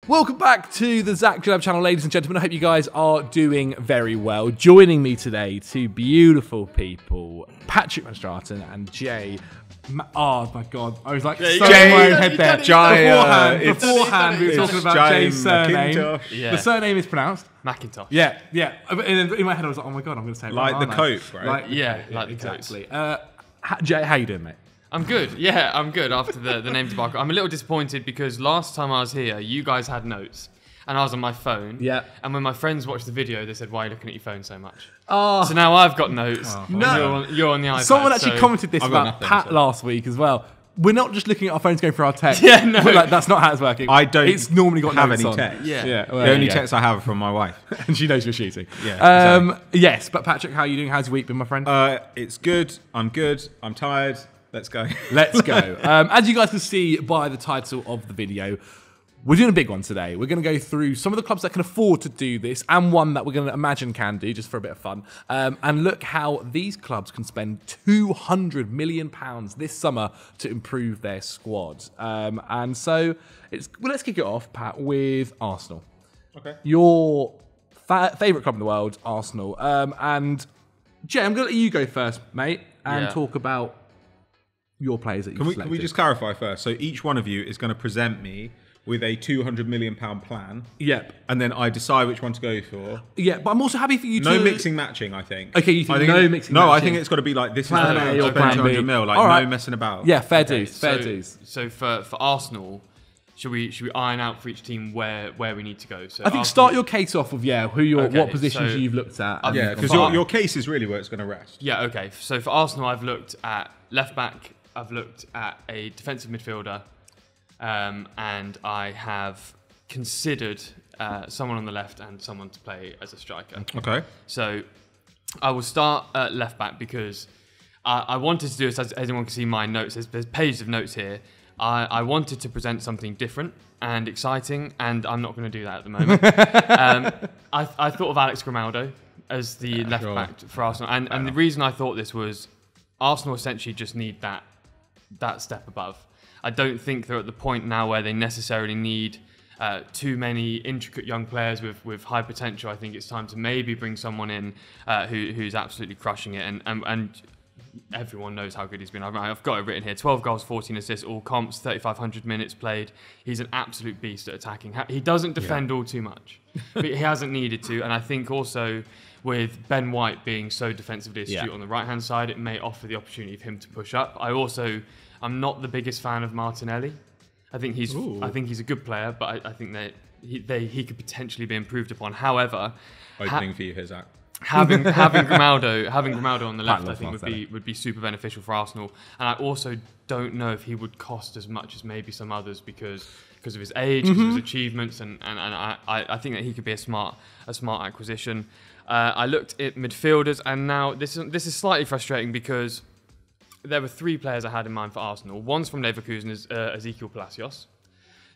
Welcome back to the Djellab channel, ladies and gentlemen. I hope you guys are doing very well. Joining me today, two beautiful people, Patrick Van Straten and Jay. Oh my God, I was like, so in my own head there. Beforehand, we were talking about Jay's surname. Yeah. The surname is pronounced McIntosh. Yeah. In my head, I was like, oh my God, I'm going to say it like right, the coat, right? Like exactly. Jay, how you doing, mate? I'm good. Yeah, I'm good after the name debacle. I'm a little disappointed because last time I was here, you guys had notes and I was on my phone. Yeah. And when my friends watched the video, they said, "Why are you looking at your phone so much?" Oh. So now I've got notes. No. You're on the iPad. Someone actually commented this about Pat last week as well. We're not just looking at our phones going through our text. Yeah, no. Like, that's not how it's working. I don't It's normally got have notes any on. text. Yeah. Well, The only text I have are from my wife. and she knows you're shooting. Yeah, exactly. Yes, but Patrick, how are you doing? How's your week been, my friend? It's good. I'm tired. Let's go. Let's go. As you guys can see by the title of the video, we're doing a big one today. We're going to go through some of the clubs that can afford to do this and one that we're going to imagine can do just for a bit of fun. And look how these clubs can spend £200 million this summer to improve their squad. And so let's kick it off, Pat, with Arsenal. Okay. Your favourite club in the world, Arsenal. And Jay, I'm going to let you go first, mate, and talk about your players that you've selected. Can we just clarify first? So each one of you is going to present me with a £200 million plan. Yep. And then I decide which one to go for. Yeah, but I'm also happy for you to... No mixing matching, I think. Okay, you think no mixing No, matching? I think it's got to be like, this Plan is A the or plan B. 200 mil, like All right. no messing about. Yeah, fair dues, fair dues. So for Arsenal, should we iron out for each team where we need to go? So I think Arsenal, start your case off with, what positions so- you've looked at. Yeah, because your case is really where it's going to rest. Yeah, okay. So for Arsenal, I've looked at left back, I've looked at a defensive midfielder, and I have considered someone on the left and someone to play as a striker. Okay. So I will start at left back because I wanted to do this, as anyone can see my notes, there's pages of notes here. I wanted to present something different and exciting, and I'm not going to do that at the moment. I thought of Alex Grimaldo as the left back for Arsenal, and the reason I thought this was Arsenal essentially just need that step above. I don't think they're at the point now where they necessarily need too many intricate young players with high potential. I think it's time to maybe bring someone in who's absolutely crushing it, and everyone knows how good he's been. I've got it written here: 12 goals, 14 assists, all comps, 3,500 minutes played. He's an absolute beast at attacking. He doesn't defend all too much, but he hasn't needed to. And I think also with Ben White being so defensively astute on the right-hand side, it may offer the opportunity for him to push up. I'm not the biggest fan of Martinelli. I think he's a good player, but I think that he could potentially be improved upon. However, Opening for you here, Zach. having Grimaldo on the left, I think would be super beneficial for Arsenal. And I also don't know if he would cost as much as maybe some others because of his age, because of his achievements, and I think that he could be a smart acquisition. I looked at midfielders, and now this is slightly frustrating because there were three players I had in mind for Arsenal. One's from Leverkusen, is Ezekiel Palacios.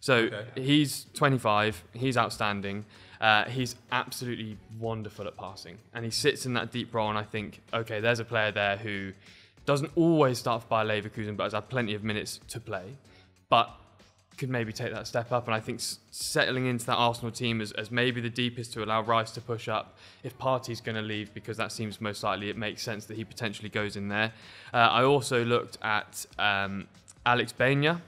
So he's 25, he's outstanding. He's absolutely wonderful at passing, and he sits in that deep role. And I think, okay, there's a player there who doesn't always start for Bayer Leverkusen, but has had plenty of minutes to play, but could maybe take that step up. And I think settling into that Arsenal team as maybe the deepest to allow Rice to push up. If Partey's going to leave, because that seems most likely, it makes sense that he potentially goes in there. I also looked at Alex Baena.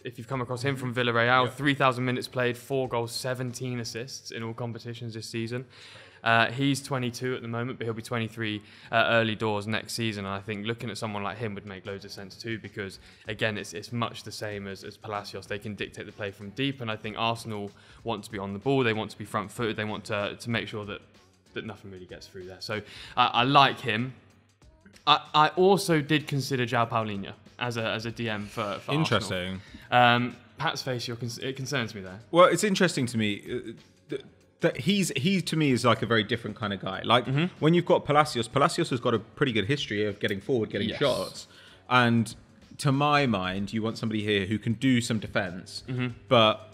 If you've come across him from Villarreal, 3,000 minutes played, 4 goals, 17 assists in all competitions this season. He's 22 at the moment, but he'll be 23 early doors next season. And I think looking at someone like him would make loads of sense too, because again, it's much the same as Palacios. They can dictate the play from deep, and I think Arsenal want to be on the ball. They want to be front-footed. They want to make sure that nothing really gets through there. So I like him. I also did consider João Paulinho as a DM for Interesting. Arsenal. Pat's face, it concerns me there. Well, it's interesting to me that he to me is like a very different kind of guy. Like when you've got Palacios has got a pretty good history of getting forward, getting shots, and to my mind, you want somebody here who can do some defence, but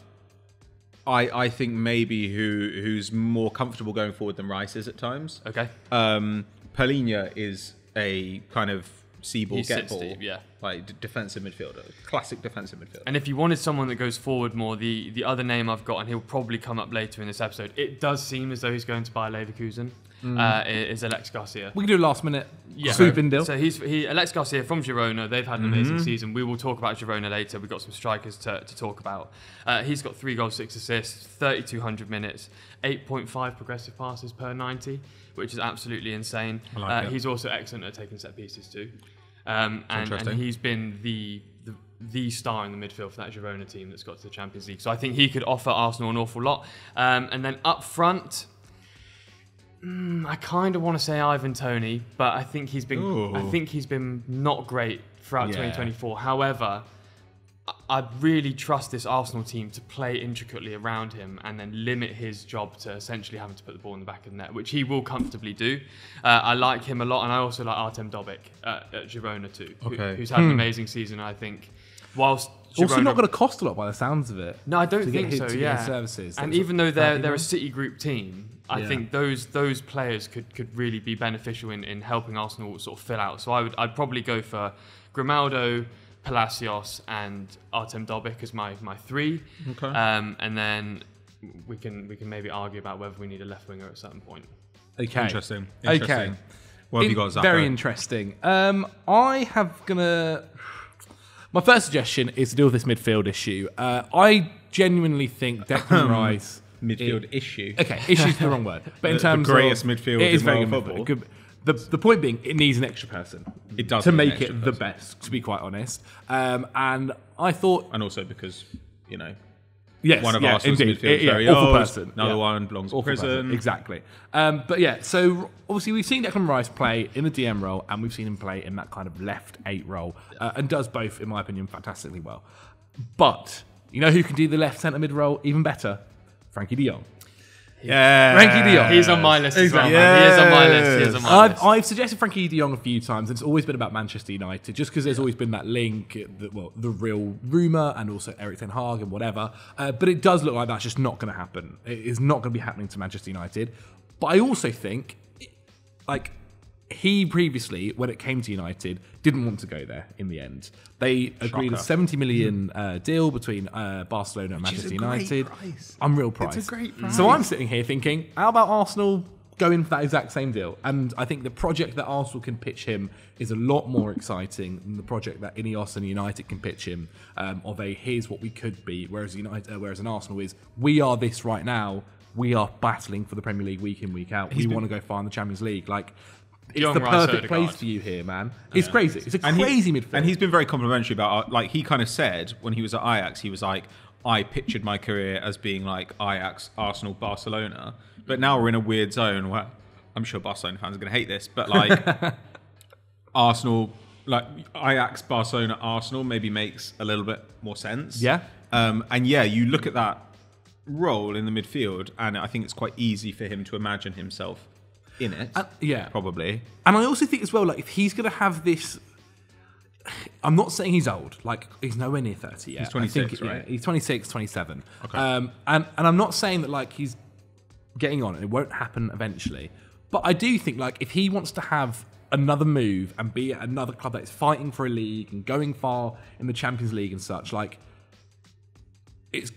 I think maybe who's more comfortable going forward than Rice is at times. Okay. Paulinho is a kind of see ball, get ball. Deep, yeah. like defensive midfielder, classic defensive midfielder. And if you wanted someone that goes forward more, the other name I've got, and he'll probably come up later in this episode, it does seem as though he's going to buy Leverkusen, is Alex Garcia. We can do a last minute swoop-in deal. So Alex Garcia from Girona. They've had an amazing season. We will talk about Girona later. We've got some strikers to talk about. He's got 3 goals, 6 assists, 3,200 minutes, 8.5 progressive passes per 90, which is absolutely insane. He's also excellent at taking set pieces too. And he's been the star in the midfield for that Girona team that's got to the Champions League. So I think he could offer Arsenal an awful lot. And then up front, I kind of want to say Ivan Toney, but I think he's been not great throughout 2024. However, I really trust this Arsenal team to play intricately around him and then limit his job to essentially having to put the ball in the back of the net, which he will comfortably do. I like him a lot, and I also like Artem Dobic at Girona too, who's had an amazing season, I think. Whilst Girona, also not going to cost a lot by the sounds of it. No, I don't think so. Yeah, services. And even though they're a City Group team, I think those players could really be beneficial in helping Arsenal sort of fill out. So I'd probably go for Grimaldo, Palacios, and Artem Dobic as my 3. Okay. And then we can maybe argue about whether we need a left winger at some point. Okay. Interesting. Okay. What have you got, Zappo? Very interesting. I have my first suggestion is to deal with this midfield issue. I genuinely think Declan Rice midfield issue. Okay, issue is the wrong word, but in terms the greatest of midfield it is in very world good football. midfield. The point being, it needs an extra person. It does to need an make it extra the person. best. To be quite honest, and I thought, And also because, yes, one of Arsenal's indeed, midfielders is very awful old, person. another one belongs in Awful prison. person, exactly. But yeah, so obviously we've seen Declan Rice play in the DM role, and we've seen him play in that kind of left 8 role, and does both, in my opinion, fantastically well. But you know who can do the left centre mid role even better? Frenkie De Jong. Yeah. Frenkie De Jong. He's on my list as well, Yes. man. He is on my list. He is on my list. I've suggested Frenkie De Jong a few times, and it's always been about Manchester United, just because there's always been that link, the real rumour, and also Eric Ten Hag and whatever. But it does look like that's just not going to happen. It is not going to be happening to Manchester United. But I also think, he previously, when it came to United, didn't want to go there in the end. They agreed a 70 million deal between Barcelona and Manchester United. Unreal price. It's a great price. So I'm sitting here thinking, how about Arsenal going for that exact same deal? And I think the project that Arsenal can pitch him is a lot more exciting than the project that Ineos and United can pitch him, of a here's what we could be, whereas an Arsenal is, we are this right now, we are battling for the Premier League week in, week out. We want to go far in the Champions League. It's Young the Rice perfect Odegaard. place for you here, man. It's crazy. It's a crazy midfield. And he's been very complimentary about, he kind of said when he was at Ajax, he was like, I pictured my career as being like Ajax, Arsenal, Barcelona. But now we're in a weird zone where I'm sure Barcelona fans are going to hate this, but Arsenal, Ajax, Barcelona, Arsenal maybe makes a little bit more sense. Yeah. You look at that role in the midfield, and I think it's quite easy for him to imagine himself in it. Probably. And I also think as well, if he's going to have this, I'm not saying he's old. He's nowhere near 30 yet. He's 26, right? Yeah, he's 26, 27. Okay. And I'm not saying that he's getting on. It won't happen eventually. But I do think if he wants to have another move and be at another club that is fighting for a league and going far in the Champions League and such, it's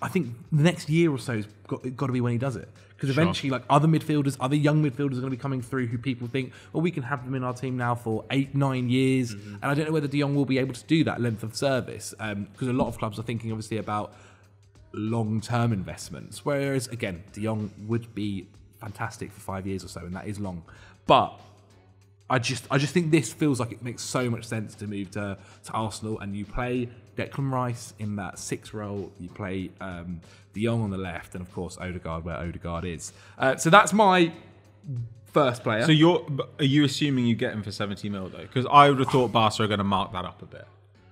I think the next year or so has got to be when he does it. Because eventually, other midfielders, other young midfielders are going to be coming through who people think, well, we can have them in our team now for 8-9 years. Mm-hmm. And I don't know whether De Jong will be able to do that length of service. Because a lot of clubs are thinking, obviously, about long-term investments. Whereas, again, De Jong would be fantastic for 5 years or so, and that is long. But I just think this feels like it makes so much sense to move to Arsenal, and you play Declan Rice in that 6 role, you play De Jong on the left, and of course Odegaard where Odegaard is. So that's my first player. So are you assuming you get him for 70 mil though? Because I would have thought Barca are going to mark that up a bit.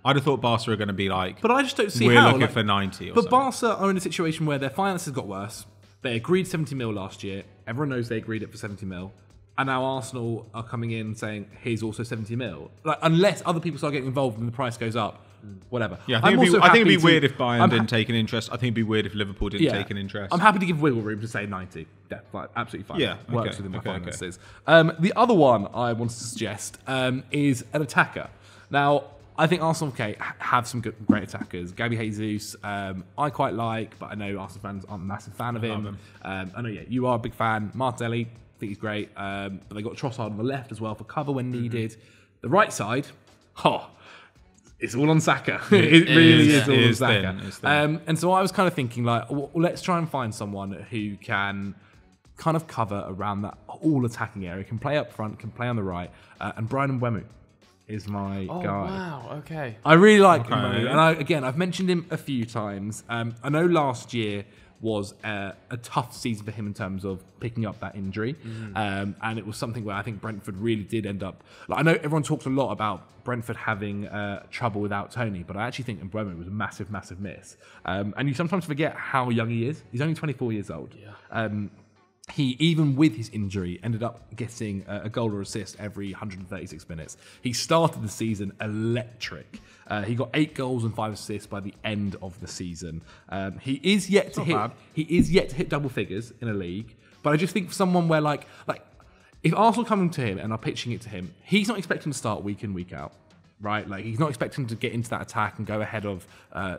I'd have thought Barca are going to be but I just don't see we're how. looking for 90 or but something. Barca are in a situation where their finances got worse. They agreed 70 mil last year. Everyone knows they agreed it for 70 mil. And now Arsenal are coming in saying, here's also 70 mil. Unless other people start getting involved and the price goes up, whatever. Yeah, I think it'd be weird if Bayern didn't take an interest. I think it'd be weird if Liverpool didn't take an interest. I'm happy to give wiggle room to say 90. Yeah, absolutely fine. Yeah, works within my finances. The other one I wanted to suggest is an attacker. Now, I think Arsenal, have some great attackers. Gabby Jesus, I quite like, but I know Arsenal fans aren't a massive fan of him. I know, you are a big fan. Martinelli, I think he's great. But they got Trossard on the left as well for cover when needed. The right side, it's all on Saka. It really is all on Saka. And so I was kind of thinking, let's try and find someone who can kind of cover around that all attacking area, can play up front, can play on the right. And Brian Mbeumo is my guy. Wow, okay. I really like Mbeumo. And I've mentioned him a few times. I know last year was a tough season for him in terms of picking up that injury. And it was something where I think Brentford really did end up... I know everyone talks a lot about Brentford having trouble without Tony, but I actually think Mbeumo was a massive, massive miss. And you sometimes forget how young he is. He's only 24 years old. Yeah. He, even with his injury, ended up getting a goal or assist every 136 minutes. He started the season electric. He got 8 goals and 5 assists by the end of the season. He is yet to hit double figures in a league. But I just think for someone where if Arsenal coming to him and are pitching it to him, he's not expecting to start week in, week out. Right, he's not expecting to get into that attack and go ahead of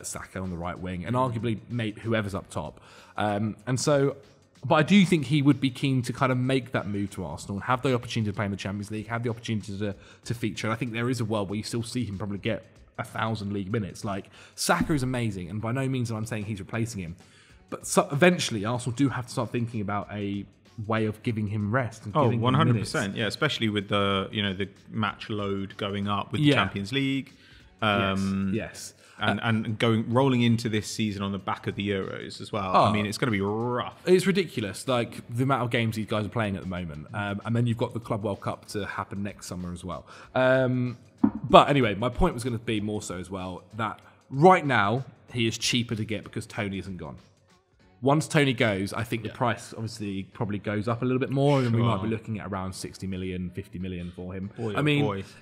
Saka on the right wing, and arguably whoever's up top. But I do think he would be keen to kind of make that move to Arsenal and have the opportunity to play in the Champions League, have the opportunity to feature. And I think there is a world where you still see him probably get 1,000 league minutes. Saka is amazing, and by no means am I saying he's replacing him. But eventually, Arsenal do have to start thinking about a way of giving him rest. And 100%. Yeah, especially with the match load going up with the Champions League. Yes. And rolling into this season on the back of the Euros as well. I mean, it's going to be rough. It's ridiculous, the amount of games these guys are playing at the moment. And then you've got the Club World Cup to happen next summer as well. But anyway, my point was going to be more so as well that right now he is cheaper to get because Tony isn't gone. Once Tony goes, I think the price obviously probably goes up a little bit more, and we might be looking at around 60 million, 50 million for him.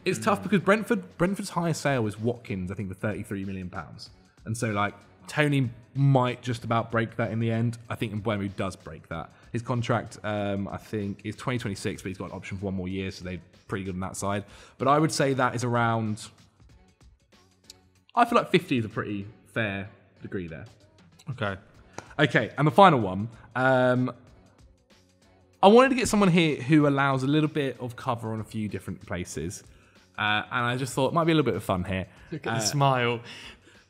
It's tough because Brentford's highest sale is Watkins, I think, for 33 million pounds. And so, Tony might just about break that in the end. I think Mbeumo does break that. His contract, I think, is 2026, but he's got an option for 1 more year, so they're pretty good on that side. But I would say that is around... I feel like 50 is a pretty fair degree there. Okay, and the final one. I wanted to get someone here who allows a little bit of cover on a few different places. And I just thought it might be a little bit of fun here. Look at the smile.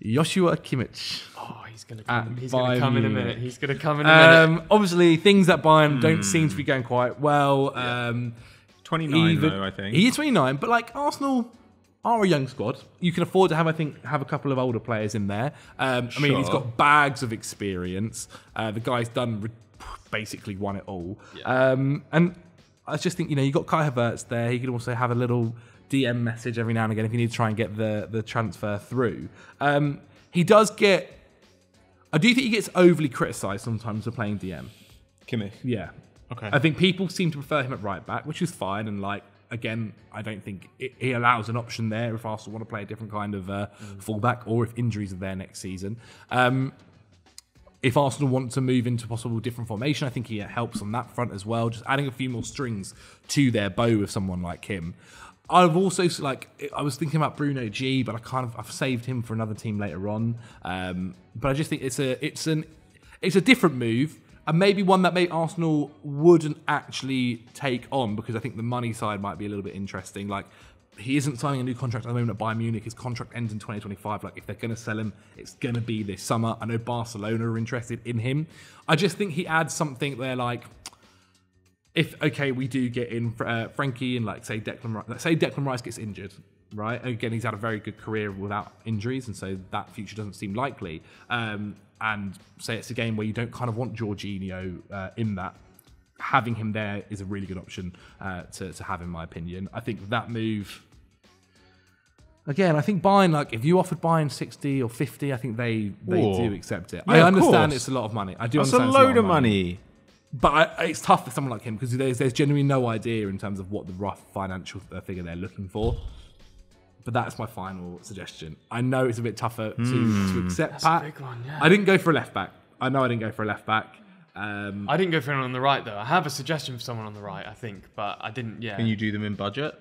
Joshua Kimmich. Oh, he's going to come in a minute. Obviously, things at Bayern don't seem to be going quite well. 29, though, I think. He is 29, but Arsenal are a young squad. You can afford to have a couple of older players in there. He's got bags of experience. The guy's basically won it all. Yeah. And I just think, you got Kai Havertz there. He could also have a little DM message every now and again if you need to try and get the transfer through. He does get... I do think he gets overly criticised sometimes for playing DM. Kimmich? Yeah. Okay. I think people seem to prefer him at right back, which is fine, and again, I don't think he allows an option there if Arsenal want to play a different kind of fullback or if injuries are there next season. If Arsenal want to move into possible different formation, I think he helps on that front as well, just adding a few more strings to their bow with someone like him. I've also, I was thinking about Bruno G, but I've saved him for another team later on. But I just think it's a different move. And maybe one that Arsenal wouldn't actually take on because I think the money side might be a little bit interesting. He isn't signing a new contract at the moment at Bayern Munich. His contract ends in 2025. If they're going to sell him, it's going to be this summer. I know Barcelona are interested in him. I just think he adds something there we do get in Frenkie and say Declan Rice gets injured, right? Again, he's had a very good career without injuries, and so that future doesn't seem likely. And say it's a game where you don't kind of want Jorginho in that. Having him there is a really good option to have, in my opinion. I think that move... Again, I think Bayern, if you offered Bayern 60 or 50, I think they do accept it. Yeah, I understand it's a lot of money. I do understand it's a load of money. But it's tough for someone like him because there's genuinely no idea in terms of what the rough financial figure they're looking for. But that's my final suggestion. I know it's a bit tougher to accept, that's Pat. A big one, yeah. I didn't go for a left back. I know I didn't go for a left back. I didn't go for anyone on the right, though. I have a suggestion for someone on the right, I think, but I didn't, Can you do them in budget?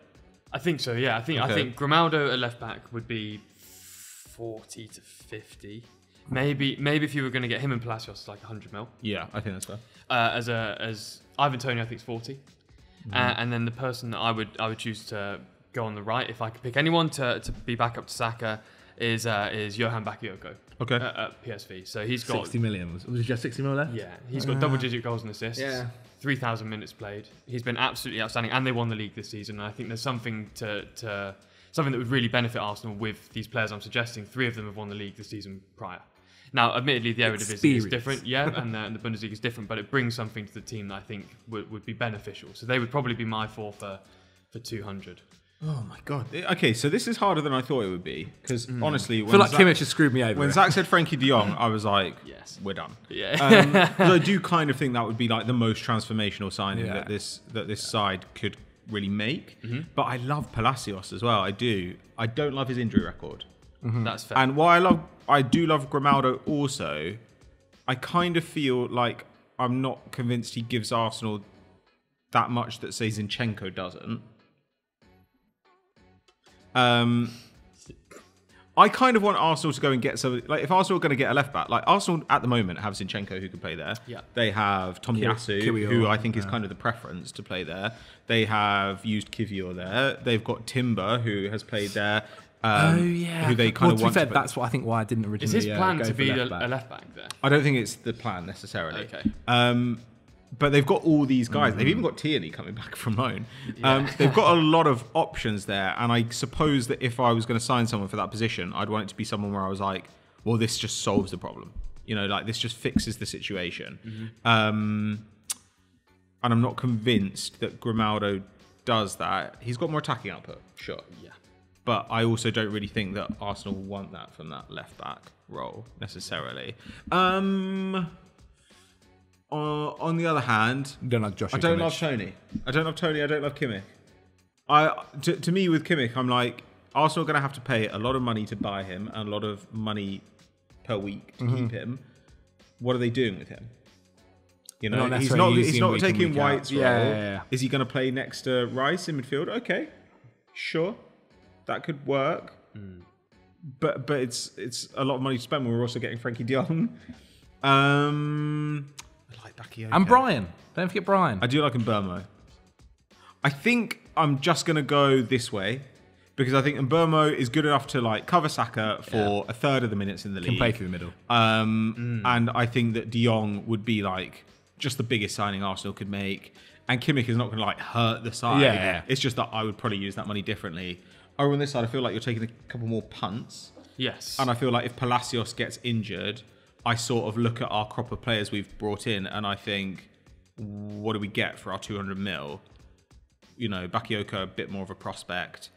I think so. Yeah, I think Grimaldo at left back would be 40 to 50. Maybe if you were going to get him and Palacios, like 100 mil. Yeah, I think that's fair. As Ivan Toney, I think it's 40. And then the person that I would choose to go on the right, if I could pick anyone to be backup to Saka, is Johan Bakayoko. Okay. At PSV. So he's got 60 million. Was it just 60 million left? Yeah, he's got double-digit goals and assists. Yeah. 3,000 minutes played. He's been absolutely outstanding, and they won the league this season. And I think there's something something that would really benefit Arsenal with these players I'm suggesting. 3 of them have won the league the season prior. Now, admittedly, the Eredivisie is different, and the Bundesliga is different, but it brings something to the team that I think would be beneficial. So they would probably be my 4 for 200. Oh my god. Okay, so this is harder than I thought it would be because honestly, I feel like Kimmich has screwed me over. When Zach said Frenkie De Jong, I was like, yes, we're done. Yeah. I do kind of think that would be like the most transformational signing that this side could really make. But I love Palacios as well. I do. I don't love his injury record. That's fair. And while I do love Grimaldo also, I kind of feel like I'm not convinced he gives Arsenal that much that say Zinchenko doesn't. I kind of want Arsenal to go and get some. Like, if Arsenal are going to get a left back, like Arsenal at the moment have Zinchenko who can play there. Yeah. They have Tomiyasu, who I think is kind of the preference to play there. They have used Kivior there. They've got Timber who has played there. Who they kind of want. To be fair, that's what I think why I didn't originally. Is his plan go to be for a left back there? I don't think it's the plan necessarily. Okay. But they've got all these guys. They've even got Tierney coming back from loan. They've got a lot of options there. And I suppose that if I was going to sign someone for that position, I'd want it to be someone where I was like, well, this just solves the problem. You know, like this just fixes the situation. And I'm not convinced that Grimaldo does that. He's got more attacking output, sure. Yeah. But I also don't really think that Arsenal want that from that left back role necessarily. On the other hand, you don't like Joshua I don't Kimmich. love Tony. I don't love Tony. I don't love Kimmich. To me, with Kimmich, I'm like, Arsenal are going to have to pay a lot of money to buy him and a lot of money per week to keep him. What are they doing with him? You know, he's not taking White's role. Yeah. Is he going to play next to Rice in midfield? Okay, sure, that could work. But it's a lot of money to spend when we're also getting Frenkie De Jong. I like Bakayoko. And Brian. Don't forget Brian. I do like Mbeumo. I think I'm just going to go this way because I think Mbeumo is good enough to like cover Saka for a third of the minutes in the league. Can play through the middle. And I think that De Jong would be like just the biggest signing Arsenal could make. And Kimmich is not going to like hurt the side. Yeah. It's just that I would probably use that money differently. Over on this side, I feel like you're taking a couple more punts. Yes. And I feel like if Palacios gets injured, I sort of look at our crop of players we've brought in and I think, what do we get for our 200 mil? You know, Bakayoko, a bit more of a prospect.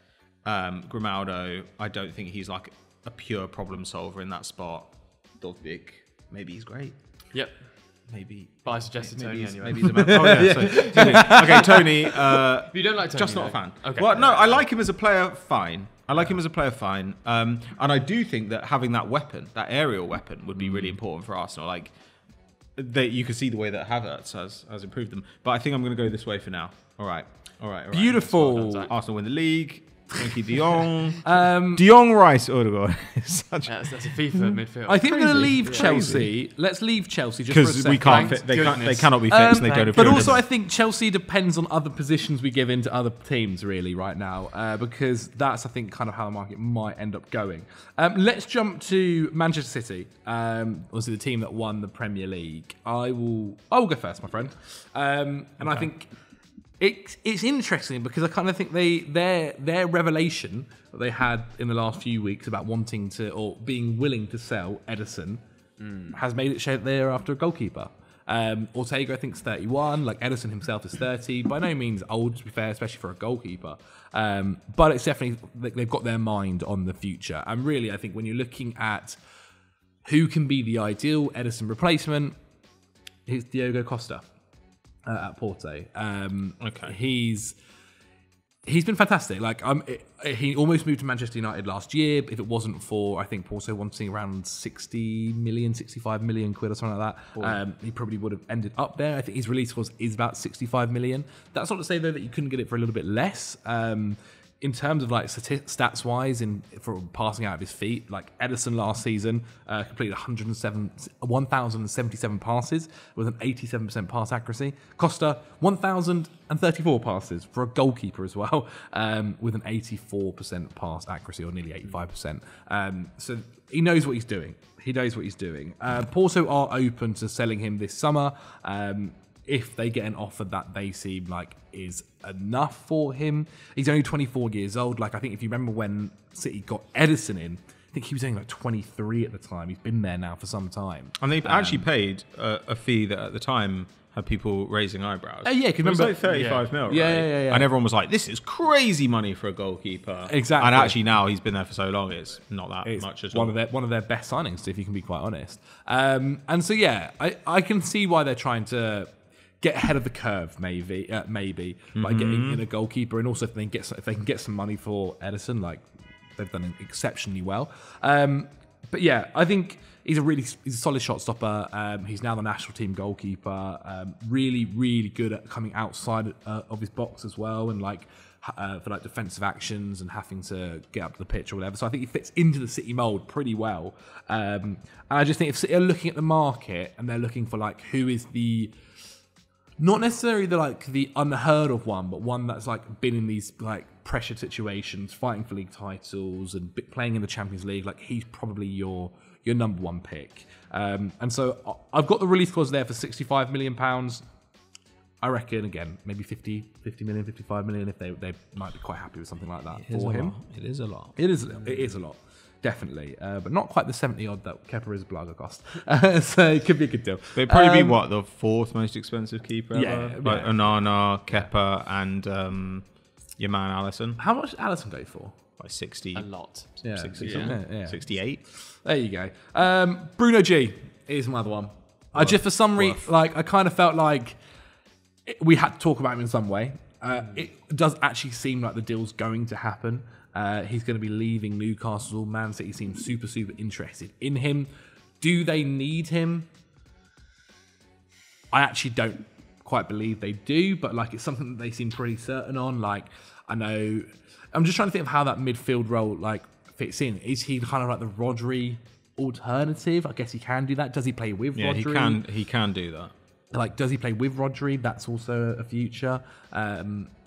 Grimaldo, I don't think he's like a pure problem solver in that spot. Dovbyk, maybe he's great. Yep. Maybe. But I suggested Tony anyway. Maybe he's a man. Oh, yeah. Tony. Okay, Tony. But you don't like Tony? Just not a fan. Okay. Well, no, I like him as a player, fine. And I do think that having that weapon, that aerial weapon, would be really important for Arsenal. Like, you can see the way that Havertz has improved them. But I think I'm going to go this way for now. All right. Beautiful. Arsenal win the league. Frenkie De Jong. De Jong, Rice, Odegaard. That's a FIFA midfield. I think we're going to leave Chelsea. Let's leave Chelsea just for a second. Because we can't fit. They cannot be fixed. And they don't have. But also, I think Chelsea depends on other positions we give into other teams really right now, because that's I think kind of how the market might end up going. Let's jump to Manchester City. Obviously, the team that won the Premier League. I will go first, my friend. And I think. It's interesting because I kind of think their revelation that they had in the last few weeks about wanting to or being willing to sell Ederson has made it show that they're after a goalkeeper. Ortega I think is 31, like Ederson himself is 30. By no means old to be fair, especially for a goalkeeper. But it's definitely they've got their mind on the future. And really, I think when you're looking at who can be the ideal Ederson replacement, it's Diogo Costa. At Porto. Okay. He's been fantastic. Like he almost moved to Manchester United last year. If it wasn't for, I think Porto wanting around 65 million quid or something like that, he probably would have ended up there. I think his release is about 65 million. That's not to say though that you couldn't get it for a little bit less. in terms of like stats wise, for passing out of his feet, like Ederson last season completed 1,077 passes with an 87% pass accuracy. Costa 1,034 passes for a goalkeeper as well, with an 84% pass accuracy, or nearly 85%. So he knows what he's doing. Porto are open to selling him this summer. If they get an offer that they seem like is enough for him. He's only 24 years old. Like, I think if you remember when City got Ederson in, I think he was only like 23 at the time. He's been there now for some time. And they actually paid a fee that at the time had people raising eyebrows. Yeah, because remember, it was like 35 mil, right? Yeah. And everyone was like, this is crazy money for a goalkeeper. Exactly. And actually now he's been there for so long, it's not that much as well. One of their best signings, if you can be quite honest. And so, yeah, I can see why they're trying to get ahead of the curve, maybe by getting in a goalkeeper, and also if they can get some money for Ederson, like they've done exceptionally well. But yeah, I think he's a solid shot stopper. He's now the national team goalkeeper. Really good at coming outside of his box as well, and like for like defensive actions and having to get up to the pitch or whatever. So I think he fits into the City mould pretty well. And I just think if City are looking at the market and they're looking for like who is the not necessarily the unheard of one, but one that's like been in these like pressured situations, fighting for league titles and playing in the Champions League, like he's probably your number one pick. And so I've got the release clause there for £65 million. I reckon, again, maybe 50 million, 55 million, if they might be quite happy with something like that for him. It is a lot. It is a lot. Definitely, but not quite the 70 odd that Kepa Arrizabalaga cost. So it could be a good deal. It'd probably be the fourth most expensive keeper ever? Yeah. Like Onana, Kepa, and your man Alisson. How much did Alisson go for? Like 60. A lot. 60 yeah. something. Yeah. 68. There you go. Bruno G is my other one. I just, for some reason, like, I kind of felt like we had to talk about him in some way. It does actually seem like the deal's going to happen. He's going to be leaving Newcastle. Man City seems super interested in him. Do they need him? I actually don't quite believe they do, but like it's something that they seem pretty certain on. Like, I know, I'm just trying to think of how that midfield role like fits in. Is he kind of like the Rodri alternative? I guess he can do that. Does he play with Rodri? He can do that. Like, does he play with Rodri? That's also a future. I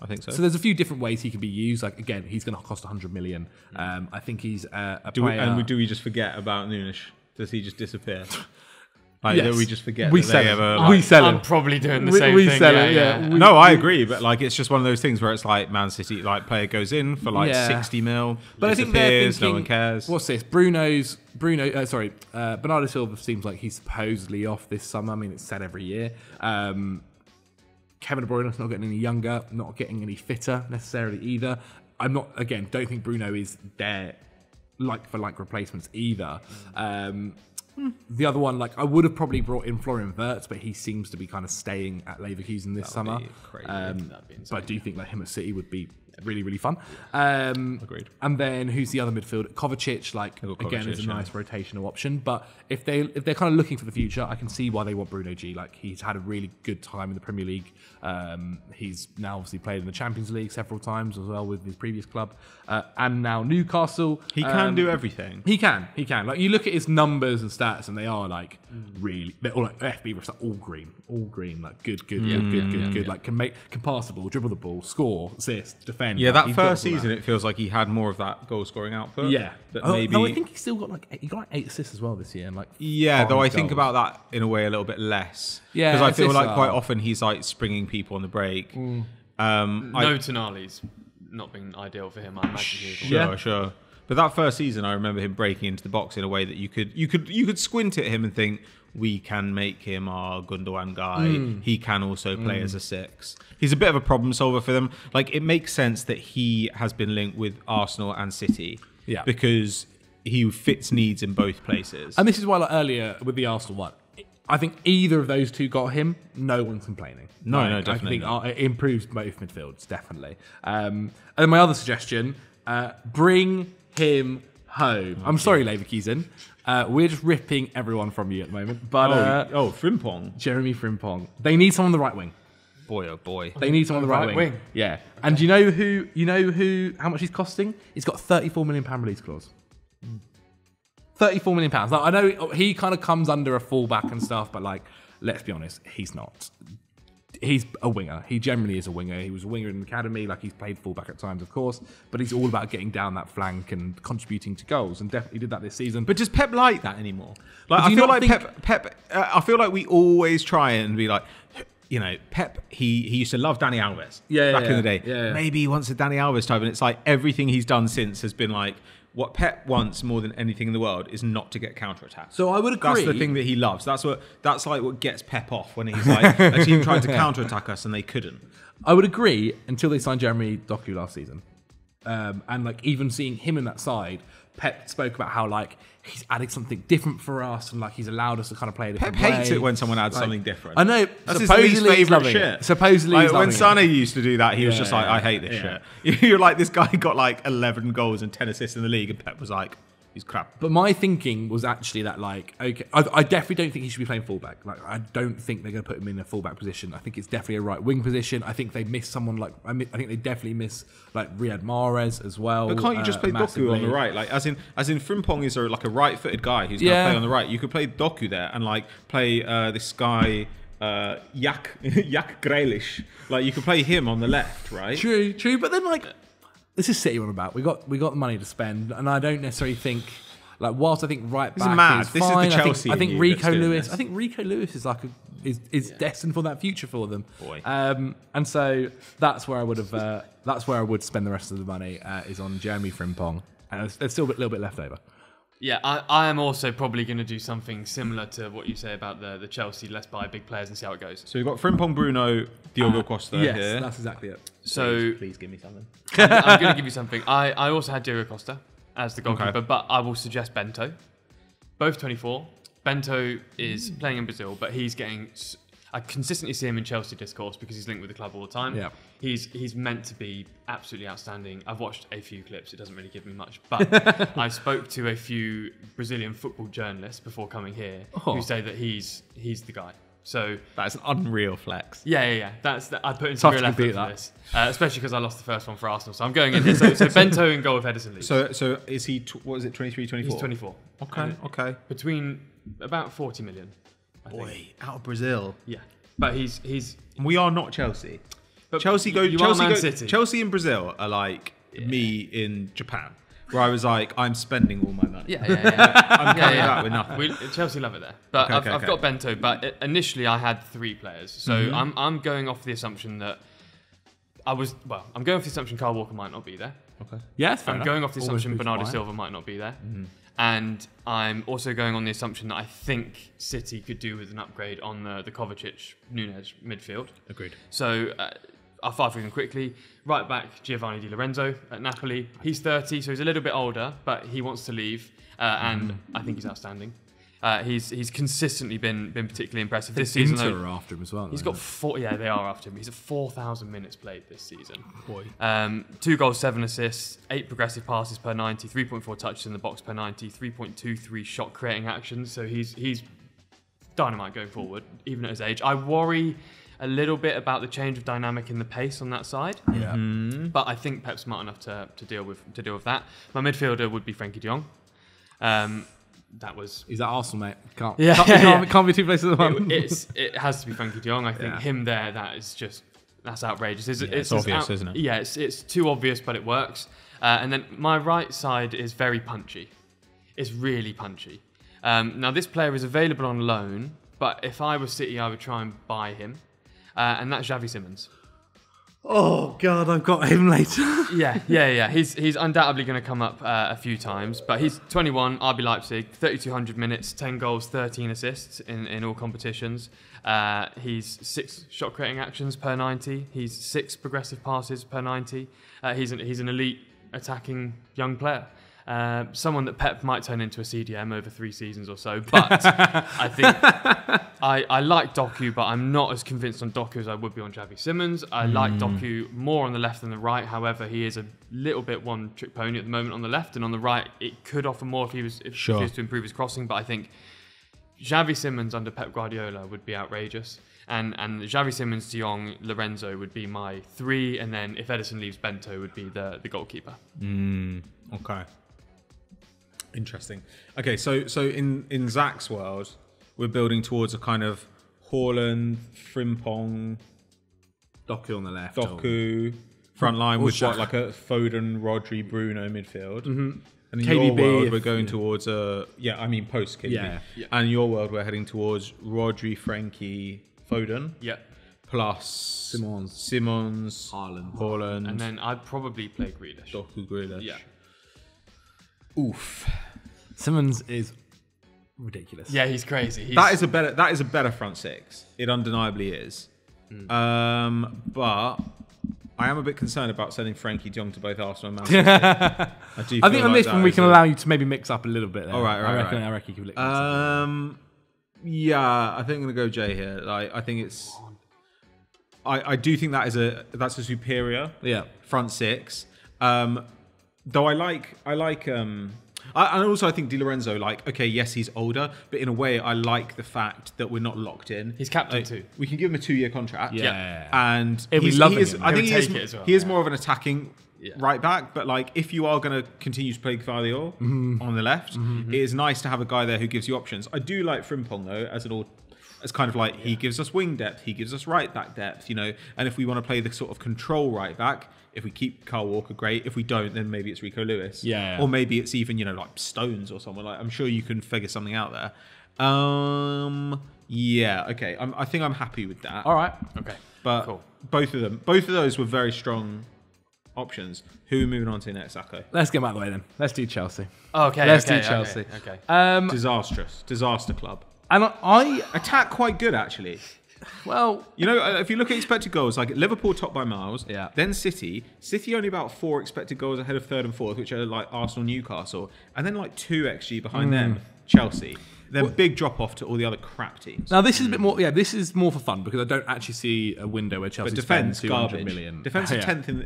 think so. So there's a few different ways he can be used. Like, again, he's going to cost 100 million. I think he's a player. Do we just forget about Nunes? Does he just disappear? Yes. We just forget we that sell they him. ever... We sell him. I'm probably doing the same thing. We sell him, yeah. No, I agree, but like it's just one of those things where it's like Man City, like player goes in for like 60 mil, but I think they're thinking, no one cares. What's this? Bernardo Silva seems like he's supposedly off this summer. I mean, it's said every year. Kevin De Bruyne's not getting any younger, not getting any fitter necessarily either. Don't think Bruno is their like for like replacements either. The other one, like I would have probably brought in Florian Wirtz, but he seems to be kind of staying at Leverkusen this summer. Crazy. But I do think that him at City would be really fun. Agreed. And then who's the other midfielder? Kovacic, again, is a nice rotational option. But if they're kind of looking for the future, I can see why they want Bruno G. Like he's had a really good time in the Premier League. He's now obviously played in the Champions League several times as well with his previous club, and now Newcastle. He can do everything. He can. Like you look at his numbers and stats, and they are like really. They're all like FB, like all green, like good. Like can pass the ball, dribble the ball, score, assist, defend. Yeah, that first season, it feels like he had more of that goal-scoring output. Yeah, but maybe. I think he still got like 8 assists as well this year, and like though I think about that in a way a little bit less. Yeah, because I feel like quite often he's like springing people on the break. No, Tonali's not been ideal for him. I imagine. Sure. But that first season, I remember him breaking into the box in a way that you could squint at him and think, we can make him our Gundogan guy. He can also play as a 6. He's a bit of a problem solver for them. Like, it makes sense that he has been linked with Arsenal and City. Yeah. Because he fits needs in both places. And this is why, like, earlier with the Arsenal one, I think either of those two got him, no one's complaining. No, definitely. I think it improves both midfields, definitely. And then my other suggestion, bring him home. I'm sorry, Leverkusen. We're just ripping everyone from you at the moment. But Frimpong. Jeremy Frimpong. They need someone on the right wing. Boy, oh boy. They need someone on the right wing. Yeah. And do you know how much he's costing? He's got £34 million release clause. £34 million. Like, I know he kind of comes under a fullback and stuff, but like, let's be honest, he's not. He's a winger. He generally is a winger. He was a winger in the academy. Like, he's played fullback at times, of course, but he's all about getting down that flank and contributing to goals, and definitely did that this season. But does Pep like that anymore? Like, I feel like Pep. I feel like we always try and be like, you know, Pep. He used to love Dani Alves. Back in the day. Yeah. Maybe he wants a Dani Alves type, and it's like everything he's done since has been like, what Pep wants more than anything in the world is not to get counter-attacked. So I would agree. That's the thing that he loves. That's like what gets Pep off when he's like, a team tried to counter-attack us and they couldn't. I would agree until they signed Jeremy Doku last season. And like, even seeing him in that side, Pep spoke about how like he's added something different for us, and like he's allowed us to kind of play a different way. Pep hates it when someone adds something different. I know. That's his least favourite shit. Supposedly, like, when Sané used to do that, he was just like, I hate this shit. You're like, this guy got like 11 goals and 10 assists in the league, and Pep was like, he's crap. But my thinking was actually that, like, okay, I definitely don't think he should be playing fullback. Like, I don't think they're going to put him in a fullback position. I think it's definitely a right wing position. I think they miss someone like, I think they definitely miss like Riyad Mahrez as well. But can't you just play Doku on the right? Like, as in Frimpong is like a right-footed guy who's going to play on the right. You could play Doku there and like play this guy. Jack Grealish. Like, you could play him on the left, right? True. But then, like, this is City on about. We got the money to spend, and I don't necessarily think, like, whilst I think right back is this fine, is the Chelsea. I think Rico Lewis. I think Rico Lewis is like is destined for that future for them. Boy. And so that's where I would have. That's where I would spend the rest of the money is on Jeremy Frimpong, and there's still a little bit left over. Yeah, I am also probably going to do something similar to what you say about the Chelsea. Let's buy big players and see how it goes. So we've got Frimpong, Bruno, Diogo Costa yes, here. That's exactly it. So please give me something. I'm going to give you something. I also had Diogo Costa as the goalkeeper, but I will suggest Bento. Both 24. Bento is playing in Brazil, but he's getting... I consistently see him in Chelsea discourse because he's linked with the club all the time. Yeah. He's meant to be absolutely outstanding. I've watched a few clips. It doesn't really give me much. But I spoke to a few Brazilian football journalists before coming here who say that he's the guy. So that's an unreal flex. Yeah. I put in some real effort for this, especially because I lost the first one for Arsenal. So I'm going in here. So Bento in goal with Edison Leeds. So is he? What is it? 23, 24? He's 24. Okay. Between about 40 million. Boy, out of Brazil. Yeah, but he's. We are not Chelsea. But Chelsea City. Chelsea and Brazil are like me in Japan, where I was like, I'm spending all my money. Yeah. I'm coming back with nothing. Chelsea love it there. But I've got Bento. But initially I had 3 players, so I'm going off the assumption that I'm going off the assumption Kyle Walker might not be there. Okay. Yes, I'm going off the assumption Bernardo Silva might not be there. And I'm also going on the assumption that I think City could do with an upgrade on the Kovacic-Nunez midfield. Agreed. So I'll fire through them quickly. Right back, Giovanni Di Lorenzo at Napoli. He's 30, so he's a little bit older, but he wants to leave, and I think he's outstanding. He's consistently been particularly impressive this season. Inter are after him as well. He's got 4. Yeah, they are after him. He's at 4,000 minutes played this season. Boy. 2 goals, 7 assists, 8 progressive passes per 90, 3.4 touches in the box per 90, 3.23 shot creating actions. So he's dynamite going forward, even at his age. I worry a little bit about the change of dynamic in the pace on that side. Yeah. But I think Pep's smart enough to deal with that. My midfielder would be Frenkie De Jong. He's at Arsenal, mate. Can't be 2 places at once. It has to be Frenkie De Jong. I think him there. That's outrageous. It's obvious, isn't it? Yeah, it's too obvious, but it works. And then my right side is very punchy. It's really punchy. Now this player is available on loan, but if I was City, I would try and buy him, and that's Xavi Simons. Oh God, I've got him later. Yeah. He's undoubtedly going to come up a few times, but he's 21, RB Leipzig, 3,200 minutes, 10 goals, 13 assists in all competitions. He's 6 shot creating actions per 90. He's 6 progressive passes per 90. He's an elite attacking young player. Someone that Pep might turn into a CDM over 3 seasons or so, but I think I like Doku, but I'm not as convinced on Doku as I would be on Xavi Simons. I like Doku more on the left than the right. However, he is a little bit one-trick pony at the moment on the left, and on the right, it could offer more if he was to improve his crossing. But I think Xavi Simons under Pep Guardiola would be outrageous. And Xavi Simons, De Jong, Lorenzo would be my 3, and then if Ederson leaves, Bento would be the goalkeeper. Okay. Interesting. Okay, so in Zach's world, we're building towards a kind of Haaland, Frimpong, Doku on the left. Doku front line with Shaq. like a Foden, Rodri, Bruno midfield. And in KDB, your world, we're going towards post KDB. Yeah. And in your world, we're heading towards Rodri, Frenkie, Foden. Yeah. Plus Simons, Haaland. And then I'd probably play Grealish. Doku, Grealish. Yeah. Oof. Simmons is ridiculous. Yeah, he's crazy. That is a better front six. It undeniably is. But I am a bit concerned about sending Frenkie De Jong to both Arsenal and Man City. I think on this one we can allow you to maybe mix up a little bit there. All right. I reckon you can mix up. Yeah, I think I'm gonna go Jay here. I think it's. I do think that's a superior front six. Though I like and also I think Di Lorenzo, yes, he's older, but in a way I like the fact that we're not locked in. He's captain too. We can give him a 2-year contract. Yeah. And I think he is more of an attacking right back, but if you are going to continue to play Gvardiol on the left, it is nice to have a guy there who gives you options. I do like Frimpong though, as kind of he gives us wing depth, he gives us right back depth, and if we want to play the sort of control right back, if we keep Kyle Walker, great. If we don't, then maybe it's Rico Lewis. Yeah. Or maybe it's even, Stones or someone. I'm sure you can figure something out there. Okay. I think I'm happy with that. All right. Okay. But cool. Both of those were very strong options. Who are we moving on to next, Sacco? Let's get them out of the way then. Let's do Chelsea. Okay. Let's do Chelsea. Okay. Disaster club. And I attack quite good actually. Well, if you look at expected goals, Liverpool top by miles, Yeah. then City only about 4 expected goals ahead of third and fourth, which are Arsenal, Newcastle, and then 2 XG behind them, Chelsea. Then big drop off to all the other crap teams. Now this is a bit more. Yeah, this is more for fun because I don't actually see a window where Chelsea spend 200 million. Defense is 10th in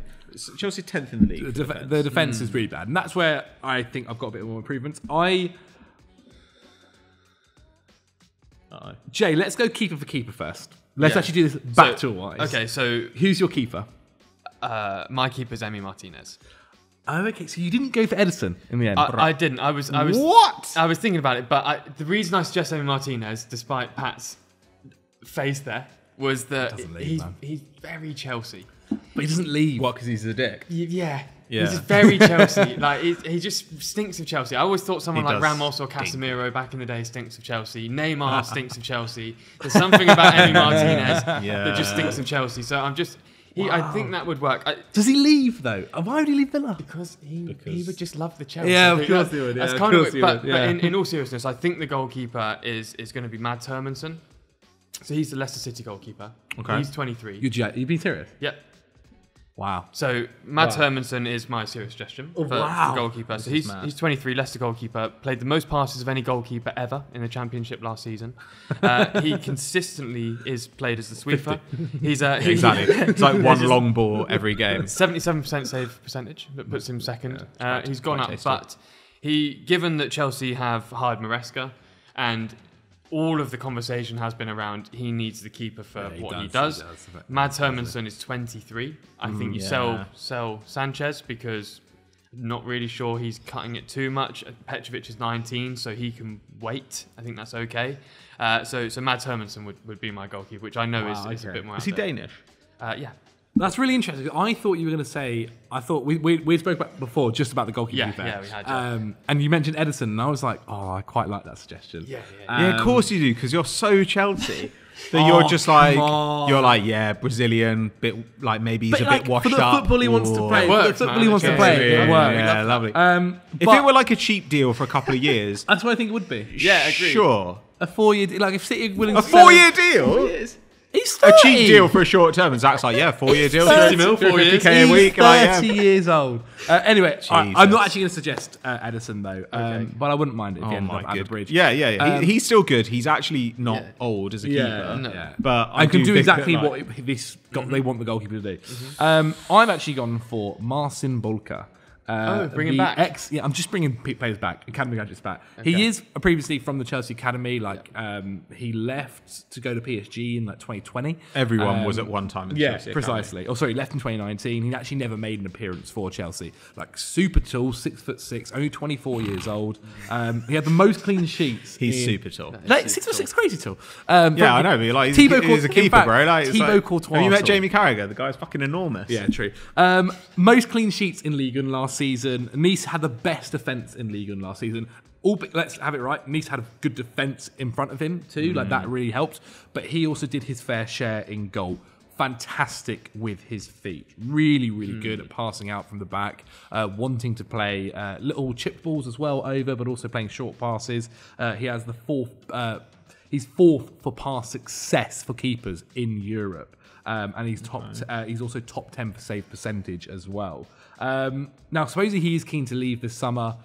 Chelsea 10th in the league. The defense is really bad, and that's where I think I've got a bit more improvements. Jay, let's go keeper for keeper first. Let's actually do this battle-wise. Okay, so who's your keeper? My keeper's Emi Martinez. Oh, okay. So you didn't go for Ederson in the end. I didn't. I was. What? I was thinking about it, but the reason I suggest Emi Martinez, despite Pat's face there, was that he's very Chelsea. But he doesn't leave. What? Because he's a dick. Yeah. He's just very Chelsea. He just stinks of Chelsea. I always thought someone like Ramos or Casemiro back in the day stinks of Chelsea. Neymar stinks of Chelsea. There's something about Emi Martinez that just stinks of Chelsea. So I'm just. I think that would work. Does he leave though? Why would he leave Villa? Because he would just love the Chelsea. Yeah, of course he would. That's kind of it. But in all seriousness, I think the goalkeeper is going to be Mads Hermansen. So he's the Leicester City goalkeeper. Okay. He's 23. You being serious? Yep. Wow. So Mads Hermansen is my serious suggestion for goalkeeper. So he's 23, Leicester goalkeeper, played the most passes of any goalkeeper ever in the Championship last season. He consistently is played as the sweeper. He's exactly. It's one long ball every game. 77% save percentage that puts him second. He's gone up, but given that Chelsea have hired Maresca and all of the conversation has been around he needs the keeper for what he does. Mads Hermansen is 23. I think you sell Sanchez because I'm not really sure he's cutting it too much. Petrovic is 19, so he can wait. I think that's okay. So Mads Hermansen would be my goalkeeper, which I know is a bit more. Is he Danish? Yeah. That's really interesting. I thought you were going to say. I thought we spoke about before just about the goalkeeper. Yeah, we had. And you mentioned Ederson, and I was like, I quite like that suggestion. Yeah. Yeah, of course you do, because you're so Chelsea that you're just Brazilian, bit maybe he's a bit washed up. For the football he wants to play. It works. Yeah, lovely. If it were a cheap deal for a couple of years, that's what I think it would be. Yeah, agreed. Sure. A 4-year deal. If City are willing a to sell 4-year deal. He's 30. A cheap deal for a short term, and Zach's 4-year deal, 50 mil, 4 years. 50k a week. He's 30 years old. Anyway, I'm not actually going to suggest Ederson though, but I wouldn't mind it if he ended up at the bridge. Yeah. He's still good. He's actually not old as a keeper. No. But I can do exactly what they want the goalkeeper to do. I've actually gone for Marcin Bulka. Bring him back. I'm just bringing players back, academy graduates back. Okay. He is previously from the Chelsea academy. He left to go to PSG in 2020. Everyone was at one time in the Chelsea precisely. academy. He left in 2019. He actually never made an appearance for Chelsea. Super tall, 6'6", only 24 years old. He had the most clean sheets. He's super tall. 6'6", crazy tall. I know, but he's a keeper, bro. Thibaut Courtois. Have you met Jamie Carragher? The guy's fucking enormous. Yeah, true. Most clean sheets in Ligue 1 last season. Nice had the best defence in Ligue 1 last season. Let's have it right. Nice had a good defence in front of him too. That really helped. But he also did his fair share in goal. Fantastic with his feet. Really good at passing out from the back. Wanting to play little chip balls as well over, but also playing short passes. He has the he's fourth for pass success for keepers in Europe. And he's he's also top 10 for save percentage as well. Now, supposedly he's keen to leave this summer.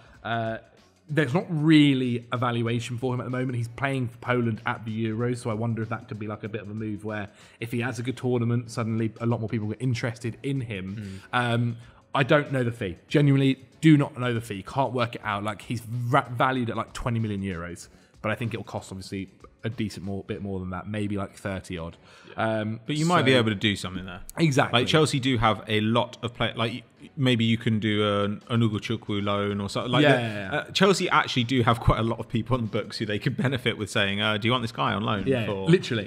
There's not really a valuation for him at the moment. He's playing for Poland at the Euros, so I wonder if that could be a bit of a move where if he has a good tournament, suddenly a lot more people get interested in him. I don't know the fee. Genuinely, do not know the fee. Can't work it out. He's valued at 20 million euros, but I think it'll cost obviously a bit more than that, maybe 30 odd. But you might be able to do something there. Exactly. Chelsea do have a lot of play. Maybe you can do an Ugochukwu loan or something. Chelsea actually do have quite a lot of people on the books who they could benefit with saying, "Do you want this guy on loan for literally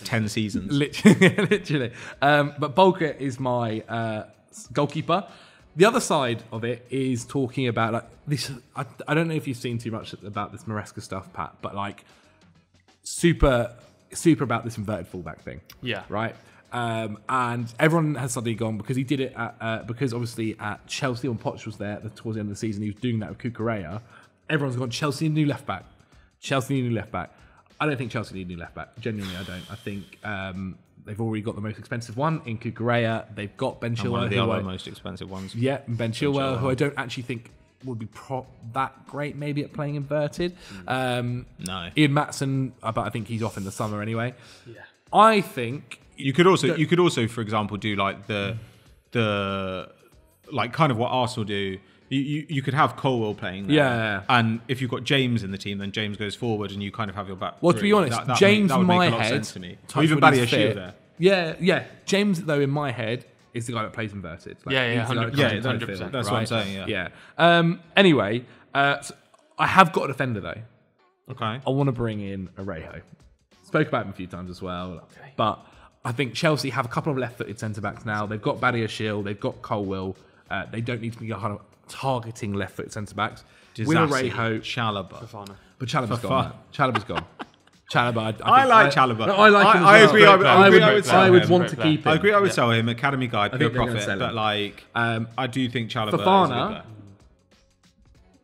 10 seasons?" Literally. But Bolka is my goalkeeper. The other side of it is talking about this. I don't know if you've seen too much about this Maresca stuff, Pat, but super about this inverted fullback thing. Yeah. Right? And everyone has suddenly gone because he did it because obviously at Chelsea when Poch was there towards the end of the season, he was doing that with Cucurella. Everyone's gone, Chelsea need a new left back. Chelsea need a new left back. I don't think Chelsea need a new left back. Genuinely, I don't. I think they've already got the most expensive one in Cucurella. They've got Ben Chilwell. One of the other most expensive ones. Yeah, Ben Chilwell, who I don't actually think would be that great maybe at playing inverted. No. Ian Maatson, but I think he's off in the summer anyway. Yeah. I think you could also, for example, do the kind of what Arsenal do. You could have Colwell playing there. Yeah. And if you've got James in the team, then James goes forward and you kind of have your back. Well, to be honest, James that would in my make a lot of head, sense to me. Or even Badiashile there. Yeah. James, though, in my head, is the guy that plays inverted. 100%. That's what I'm saying, yeah. Anyway, so I have got a defender, though. Okay. I want to bring in Arejo. Spoke about him a few times as well. Okay. But I think Chelsea have a couple of left-footed centre-backs now. They've got Badiashile, they've got Colwell. They don't need to be kind of targeting left-footed centre-backs. With Arejo, Chalobah. Fofana. But Chalobah's gone. Chalobah's gone. Chalobah. I like Chalobah. No, I like him. I agree. I would want to keep him. I agree. I would sell him. Academy guy, pure profit. But I do think Chalobah Fofana, is a good player.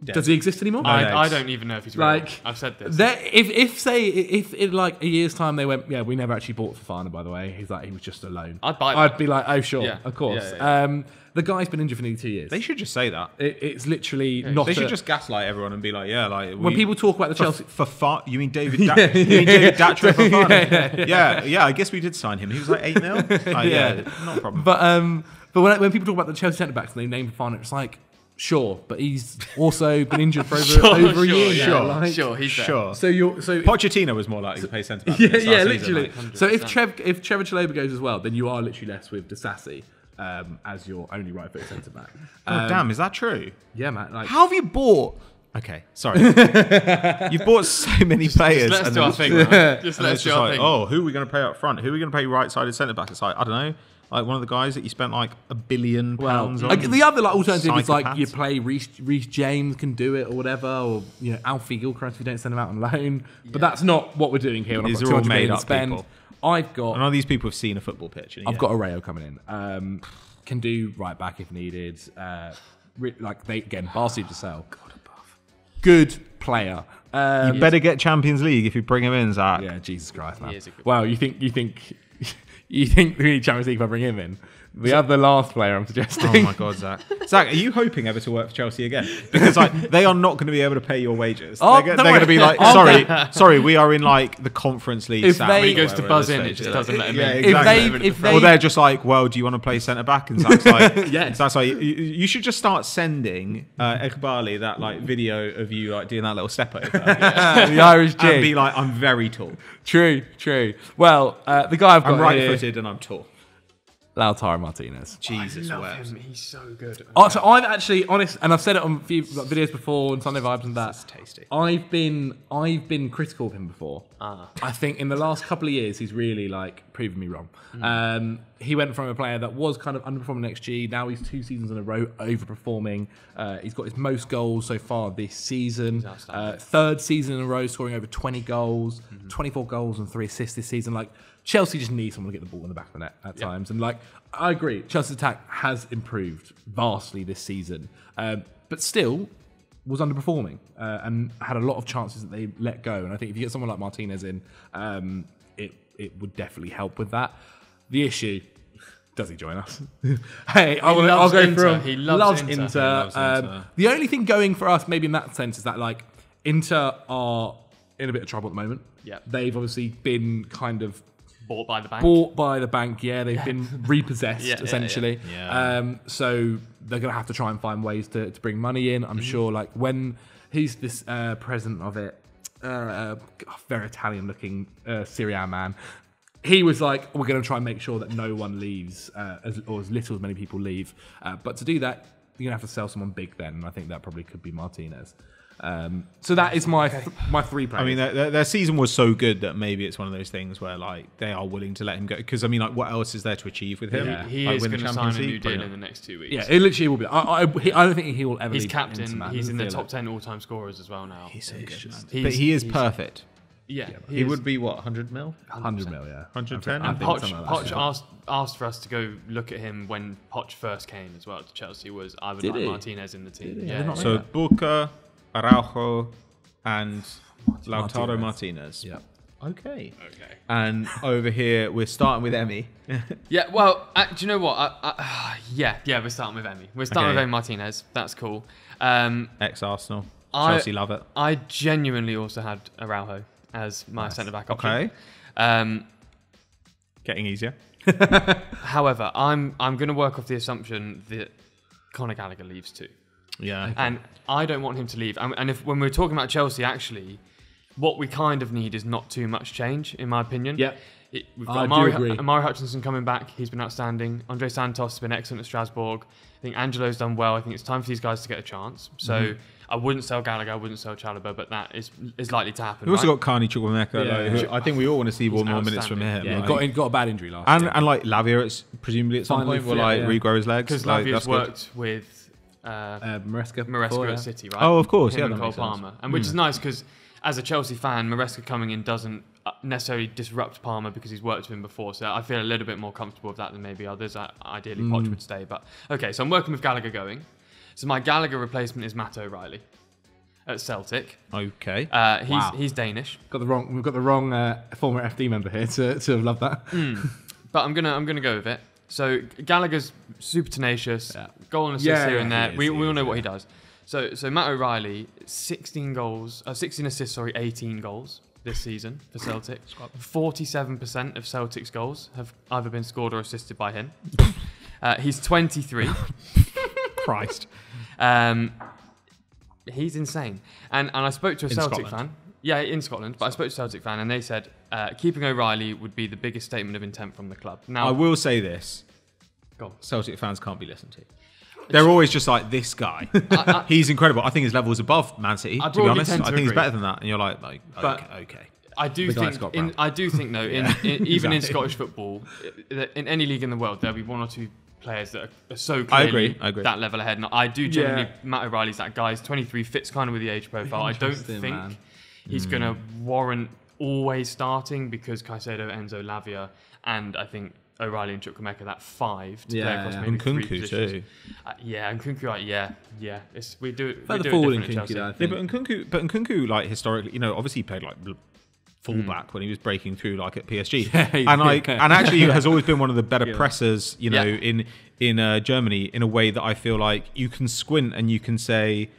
Does he exist anymore? I don't even know if he's real. I've said this. If in a year's time they went, we never actually bought Fofana, by the way. He was just a loan. I'd be like, oh sure, of course. Yeah. The guy's been injured for nearly 2 years. They should just say that. It's literally not. They should just gaslight everyone and be like, when people talk about the Chelsea, you mean David? You mean David Datcher Fofana? Yeah. I guess we did sign him. He was 8 mil. Not a problem. But when people talk about the Chelsea centre backs and they name Fofana, it's like. Sure, but he's also been injured for over a year now. Sure, he's there. Sure. So Pochettino was more likely to play centre back. Literally. So if Trevor Chalobah goes as well, then you are literally left with Disasi as your only right-footed centre back. Damn, is that true? Yeah, man. How have you bought? Okay, sorry. You've bought so many players. Let's do our thing, man. Let's do our thing. Oh, who are we going to pay up front? Who are we going to pay right-sided centre back? It's I don't know. One of the guys that you spent £1 billion on. The other alternative is you play Reece James can do it or whatever, or Alfie Gilchrist if you don't send him out on loan. But that's not what we're doing here. These are all made up people. None of these people have seen a football pitch. I've got Arejo coming in. Can do right back if needed. Barcy to sell. Good player. You better get Champions League if you bring him in, Zach. Yeah, Jesus Christ, man. Wow, you think we need Champions League if I bring him in? We have the last player I'm suggesting. Oh my God, Zach! Zach, are you hoping ever to work for Chelsea again? Because like they are not going to be able to pay your wages. Oh, they're going to be like, sorry, we are in like the Conference League. If When he goes to buzz in, it just doesn't let him in. Exactly. Or they're just like, well, do you want to play centre back? And Zach's like, Yes. Zach's like, you should just start sending Iqbali that like video of you like doing that little step over, The Irish and jig. be like, I'm very tall. True. Well, the guy I've got I'm here, right-footed and I'm tall. Lautaro Martinez. Jesus, I love wept. him. He's so good. So I've actually, honest, and I've said it on a few videos before and Sunday Vibes and that. That's tasty. I've been critical of him before. I think in the last couple of years he's really like proven me wrong. He went from a player that was kind of underperforming XG. Now he's 2 seasons in a row overperforming. He's got his most goals so far this season. 3rd season in a row scoring over 20 goals, 24 goals and 3 assists this season. Like Chelsea just need someone to get the ball in the back of the net at times. And like I agree, Chelsea's attack has improved vastly this season, but still was underperforming and had a lot of chances that they let go. And I think if you get someone like Martinez in, it would definitely help with that. The issue, does he join us? Hey, I'll go Inter. for him. He loves Inter. He loves Inter. The only thing going for us, maybe in that sense, is that like Inter are in a bit of trouble at the moment. Yeah. They've obviously been kind of Bought by the bank. bought by the bank. Yeah, they've been repossessed essentially. Yeah. So they're going to have to try and find ways to bring money in. I'm sure. Like when he's this president of it, very Italian looking Syrian man. He was like, we're going to try and make sure that no one leaves, or as little as many people leave. But to do that, you're going to have to sell someone big then. And I think that probably could be Martinez. So that is my 3 players. I mean, their season was so good that maybe it's one of those things where like they are willing to let him go. Because I mean, like, what else is there to achieve with him? Yeah. He like, is win the going to Champions sign a new League? deal in Brilliant. the next 2 weeks. yeah, it literally will be. I don't think he will ever. He's leave captain. Inter, man. He's in the Feel top it. 10 all-time scorers as well now. He's so good, man. He's- But he is he's- perfect. Yeah, He would be what, 100 mil? 100 mil, yeah. 110? I And think something like that, Poch yeah. asked for us to go look at him when Poch first came as well to Chelsea. Was I would Did like he? Martinez in the team? Did he? I Yeah. did not know So that. Booker, Araujo, and Lautaro Martinez. Martinez. Yeah. Okay. Okay. And over here, we're starting with Emmy. Yeah. Well, do you know what? Yeah. We're starting with Emmy. We're starting Okay. with Emmy Martinez. That's cool. Ex-Arsenal. Chelsea love it. I genuinely also had Araujo as my centre back option. Okay. Getting easier. However, I'm going to work off the assumption that Conor Gallagher leaves too. Yeah. And I don't want him to leave. And if when we're talking about Chelsea, actually, what we kind of need is not too much change, in my opinion. Yeah. We've I got do agree. Amari Hutchinson coming back. He's been outstanding. Andre Santos has been excellent at Strasbourg. I think Angelo's done well. I think it's time for these guys to get a chance. So I wouldn't sell Gallagher. I wouldn't sell Chalobah, but that is likely to happen. We've also right? got Carney Chukwuemeka. Yeah. Like, who I think we all want to see more minutes from outstanding. him. Yeah, like. got a bad injury last year. And like Lavia, it's presumably at some Finally point will fit, like yeah. regrow his legs. Because Like, Lavia's that's good. worked with Maresca. Maresca before, yeah. at City, right? Oh, of course, Him yeah, and that Cole makes sense. Palmer, and which is nice because as a Chelsea fan, Maresca coming in doesn't necessarily disrupt Palmer because he's worked with him before. So I feel a little bit more comfortable with that than maybe others. Ideally, Poch would stay, but okay. So I'm working with Gallagher going. So my Gallagher replacement is Matt O'Reilly at Celtic. Okay. He's Danish, We've got the wrong former FD member here to have loved that. but I'm gonna go with it. So Gallagher's super tenacious, goal and assist Yeah, here and there. he We is, all know what he does. So Matt O'Reilly, 16 assists, 18 goals this season for Celtic. 47% of Celtic's goals have either been scored or assisted by him. He's 23. Christ. He's insane. And I spoke to a Celtic Scotland. fan. Yeah, in Scotland. But I spoke to a Celtic fan and they said keeping O'Reilly would be the biggest statement of intent from the club. Now, I will say this. Go on. Celtic fans can't be listened to. They're always just like, this guy. He's incredible. I think his level's above Man City, to be broadly honest. tend I to think he's agree. better than that. And you're like But- okay. I do The guy think. Scott Brown. I do think though, even in Exactly. Scottish football, in any league in the world, there'll be one or two players that are so I clearly agree. that level ahead. And I do genuinely. Yeah. Matt O'Reilly's that guy. He's 23, fits kind of with the age profile. I don't Interesting, think man. he's going to warrant always starting because Caicedo, Enzo, Lavia, and I think O'Reilly and Chukwuemeka that 5 to play Yeah, across yeah. maybe And 3 Nkunku positions. too. And Nkunku, yeah. We do it. Further we do forward it in different at Nkunku, Chelsea. though, I Yeah, think. but Nkunku, like historically, obviously he played like fullback when he was breaking through like at PSG, Yeah, and actually has always been one of the better pressers, you know, in Germany, in a way that I feel like you can squint and you can say,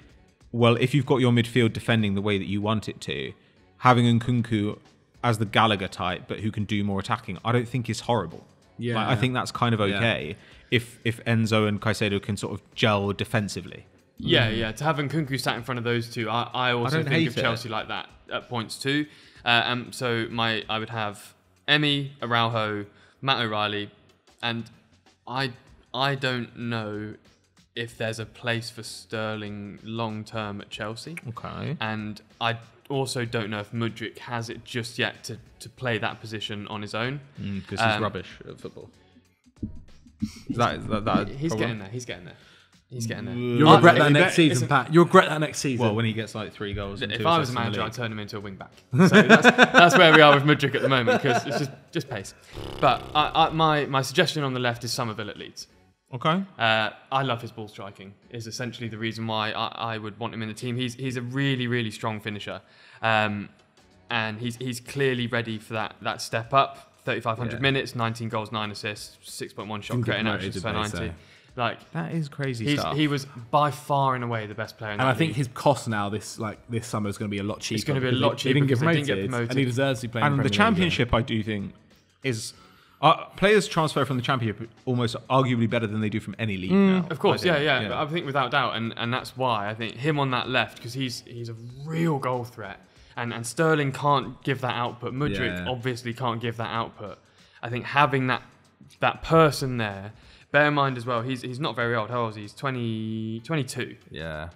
well, if you've got your midfield defending the way that you want it to, having Nkunku as the Gallagher type, but who can do more attacking, I don't think is horrible. Yeah, like, I think that's kind of okay if Enzo and Caicedo can sort of gel defensively. Yeah. To have Nkunku sat in front of those two, I also think of Chelsea like that at points too. So I would have Emi, Araujo, Matt O'Reilly, and I don't know if there's a place for Sterling long term at Chelsea. Okay. And I also don't know if Mudryk has it just yet to play that position on his own. Because he's rubbish at football. He's getting there. He's getting there. You'll regret that next season, Pat. You'll regret that next season. Well, when he gets like 3 goals. And if I was a manager, I'd turn him into a wing back. So that's where we are with Mudryk at the moment, because it's just pace. But my suggestion on the left is Somerville at Leeds. Okay. I love his ball striking. Is essentially the reason why I would want him in the team. He's a really, really strong finisher, and he's clearly ready for that step up. 3,500 minutes, 19 goals, 9 assists, 6.1 shot creating actions per 90. Like, that is crazy stuff. He was by far and away the best player in that and I think league. his cost now this summer is going to be a lot cheaper. It's going to be a lot cheaper. He didn't get promoted, and he deserves to be playing. And in the Premier League, Championship, I do think, is players transfer from the Championship almost arguably better than they do from any league now. Of course, yeah. I think without doubt, and that's why I think him on that left, because he's a real goal threat, and Sterling can't give that output. Mudryk obviously can't give that output. I think having that person there. Bear in mind as well, he's not very old. How old is he? He's 22. Yeah.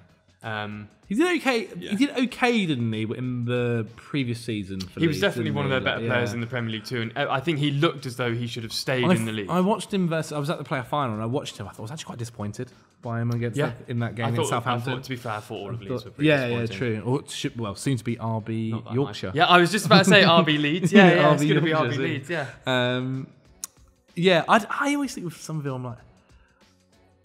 He did okay. Yeah. He did okay, didn't he, in the previous season? He was definitely one of their better players in the Premier League too, and I think he looked as though he should have stayed in the league. I watched him I was at the player final, and I watched him. I was actually quite disappointed by him against in that game in Southampton. I thought, to be fair, all of Leeds were pretty disappointing. True. Or soon to be RB Yorkshire. Yeah, I was just about to say RB Leeds. Yeah, it's going to be RB Leeds. Yeah. I always think with Somerville, I'm like,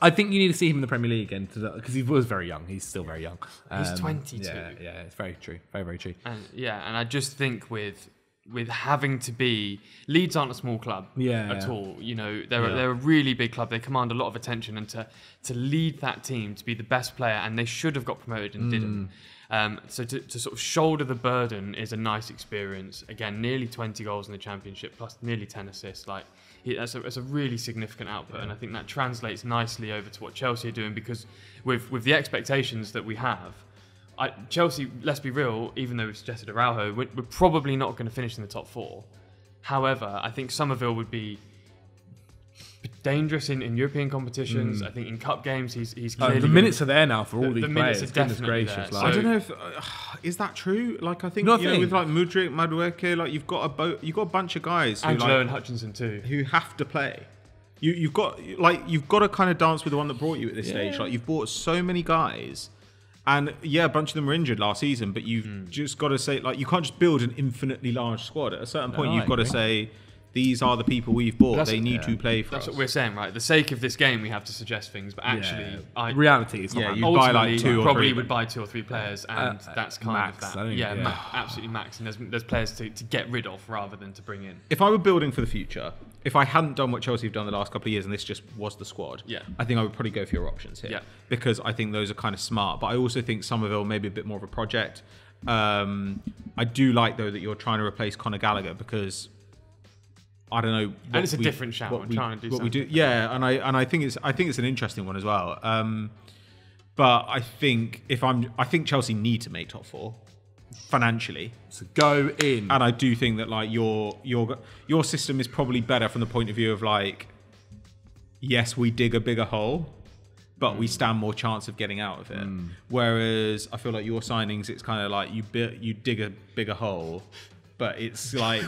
I think you need to see him in the Premier League again because he was very young. He's still very young. He's 22. Yeah, it's very true. Very, very true. And I just think with having to be, Leeds aren't a small club at all. You know, they're a really big club. They command a lot of attention, and to lead that team, to be the best player, and they should have got promoted and didn't. So to sort of shoulder the burden is a nice experience. Again, nearly 20 goals in the Championship, plus nearly 10 assists. That's a really significant output, and I think that translates nicely over to what Chelsea are doing, because with the expectations that we have, Chelsea, let's be real, even though we've suggested Araujo, we're probably not going to finish in the top 4. However, I think Somerville would be dangerous in European competitions. I think in cup games he's clearly... the minutes are there now for all these players. Minutes are definitely there. I don't know if... is that true? Like, I think, with like Mudryk, Madueke, like you've got a bunch of guys who, Angelo and Hutchinson too, who have to play. You've got to kind of dance with the one that brought you at this stage. Like, you've bought so many guys, and a bunch of them were injured last season, but you've just got to say, like, you can't just build an infinitely large squad. At a certain point, you've got to say, these are the people we've bought. They need to play for us. That's what we're saying, right? The sake of this game, we have to suggest things, but actually, reality is not. You buy like 2 or 3. Probably would buy 2 or 3 players, and that's kind max, of that. Absolutely max. And there's players to get rid of rather than to bring in. If I were building for the future, if I hadn't done what Chelsea have done the last couple of years, and this just was the squad, I think I would probably go for your options here, because I think those are kind of smart. But I also think Somerville may be a bit more of a project. I do like, though, that you're trying to replace Conor Gallagher, because I don't know. And it's a different shout. We're trying to do something. And I think it's an interesting one as well. But I think I think Chelsea need to make top 4 financially. So go in. And I do think that, like, your system is probably better from the point of view of, like, yes, we dig a bigger hole, but we stand more chance of getting out of it. Whereas I feel like your signings, it's kind of like you dig a bigger hole, but it's like